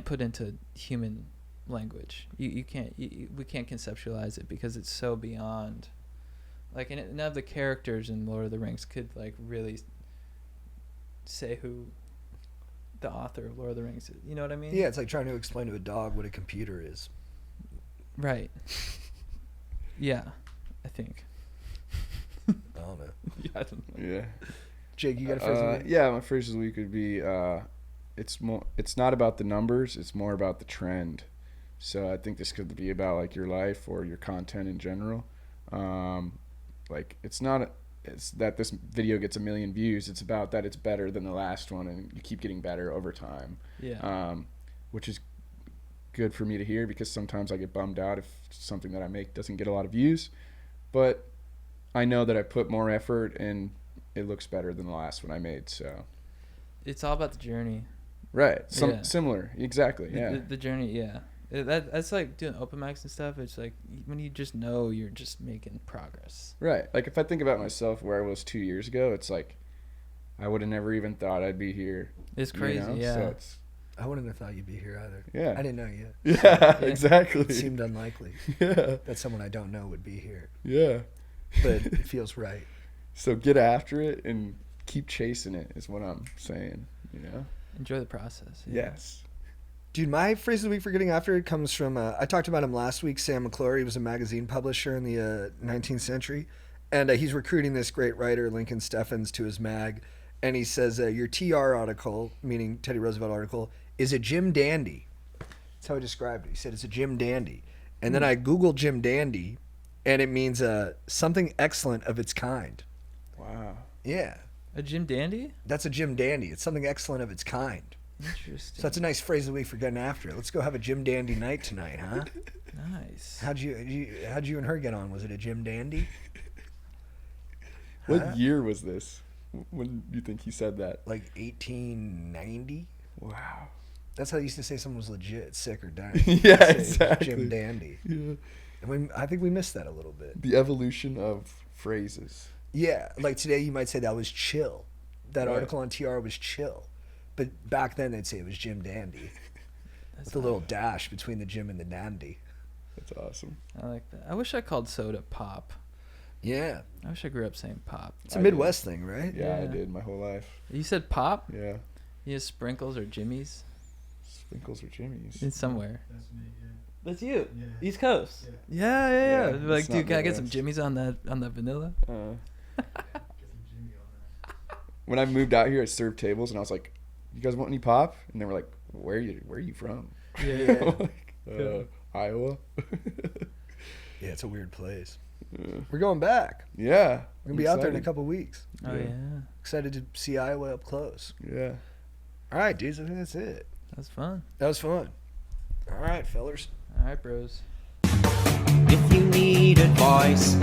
Speaker 2: put into human language. We can't conceptualize it because it's so beyond. Like, and none of the characters in Lord of the Rings could like really say who the author of Lord of the Rings is. You know what I mean?
Speaker 4: Yeah, it's like trying to explain to a dog what a computer is.
Speaker 2: Right. Yeah, I think.
Speaker 4: I don't know.
Speaker 2: Yeah, I don't know.
Speaker 3: Yeah.
Speaker 4: Jake, you got a phrase of the week?
Speaker 3: Yeah, my phrase of the week would be it's not about the numbers, it's more about the trend. So I think this could be about like your life or your content in general. Like it's that this video gets 1 million views. It's about that it's better than the last one, and you keep getting better over time.
Speaker 2: Yeah.
Speaker 3: Which is good for me to hear because sometimes I get bummed out if something that I make doesn't get a lot of views. But I know that I put more effort and it looks better than the last one I made. So
Speaker 2: It's all about the journey.
Speaker 3: right,
Speaker 2: Yeah.
Speaker 3: Similar, exactly. Yeah.
Speaker 2: The journey. Yeah. That's like doing open mics and stuff. It's like when you just know you're just making progress.
Speaker 3: Right. Like if I think about myself where I was 2 years ago, it's like I would have never even thought I'd be here.
Speaker 2: It's crazy.
Speaker 3: You know?
Speaker 2: Yeah.
Speaker 3: So it's,
Speaker 4: I wouldn't have thought you'd be here either.
Speaker 3: Yeah.
Speaker 4: I didn't know you.
Speaker 3: yeah, exactly.
Speaker 4: It seemed unlikely
Speaker 3: Yeah.
Speaker 4: that someone I don't know would be here,
Speaker 3: Yeah.
Speaker 4: but it feels right.
Speaker 3: So get after it and keep chasing it is what I'm saying, you know?
Speaker 2: Enjoy the process. Yeah.
Speaker 3: Yes.
Speaker 4: Dude, my phrase of the week for getting after it comes from, I talked about him last week, Sam McClory. He was a magazine publisher in the 19th century. And he's recruiting this great writer, Lincoln Steffens, to his mag. And he says, your TR article, meaning Teddy Roosevelt article, is a Jim Dandy. That's how he described it. He said it's a Jim Dandy. And then I Googled Jim Dandy, and it means something excellent of its kind.
Speaker 3: Wow.
Speaker 4: Yeah.
Speaker 2: A Jim Dandy?
Speaker 4: That's a Jim Dandy. It's something excellent of its kind.
Speaker 2: Interesting.
Speaker 4: So that's a nice phrase of the week for getting after it. Let's go have a Jim Dandy night tonight, huh?
Speaker 2: Nice.
Speaker 4: How'd you and her get on? Was it a Jim Dandy?
Speaker 3: What year was this? When do you think he said that?
Speaker 4: Like 1890?
Speaker 3: Wow.
Speaker 4: That's how they used to say someone was legit sick or dying.
Speaker 3: Yeah,
Speaker 4: They'd say
Speaker 3: exactly.
Speaker 4: Jim Dandy.
Speaker 3: Yeah.
Speaker 4: And I think we missed that a little bit.
Speaker 3: The evolution of phrases.
Speaker 4: Yeah, like today you might say that was chill. That
Speaker 3: Right.
Speaker 4: article on TR was chill. But back then they'd say it was Jim Dandy.
Speaker 2: That's
Speaker 4: With a little dash between the Jim and the Dandy.
Speaker 3: That's awesome.
Speaker 2: I like that. I wish I called soda pop.
Speaker 4: Yeah.
Speaker 2: I wish I grew up saying pop.
Speaker 4: It's a
Speaker 3: I
Speaker 4: Midwest thing, right?
Speaker 3: Yeah, I
Speaker 2: Yeah.
Speaker 3: did my whole life.
Speaker 2: You said pop?
Speaker 3: Yeah.
Speaker 2: You have sprinkles or jimmies?
Speaker 3: Sprinkles or Jimmy's.
Speaker 2: In somewhere.
Speaker 1: That's me, yeah.
Speaker 2: That's you.
Speaker 1: Yeah.
Speaker 2: East Coast.
Speaker 1: Yeah.
Speaker 2: Yeah.
Speaker 3: Yeah,
Speaker 2: Like,
Speaker 3: it's
Speaker 2: dude,
Speaker 3: not
Speaker 2: can I get some
Speaker 3: Midwest.
Speaker 2: jimmies on the vanilla?
Speaker 1: Get some Jimmy on that.
Speaker 3: When I moved out here, I served tables, and I was like, "You guys want any pop?" And they were like, "Where are you from?"
Speaker 4: Yeah.
Speaker 3: Like, Iowa.
Speaker 4: Yeah, it's a weird place.
Speaker 3: Yeah.
Speaker 4: We're going back.
Speaker 3: Yeah.
Speaker 4: We're going to be out there in a couple weeks.
Speaker 2: Oh
Speaker 3: Yeah.
Speaker 2: yeah.
Speaker 4: Excited to see Iowa up close.
Speaker 3: Yeah.
Speaker 4: All right, dudes. I think that's it.
Speaker 2: That's fun.
Speaker 4: That was fun. All right, fellers.
Speaker 2: All right, bros.
Speaker 1: If you need advice,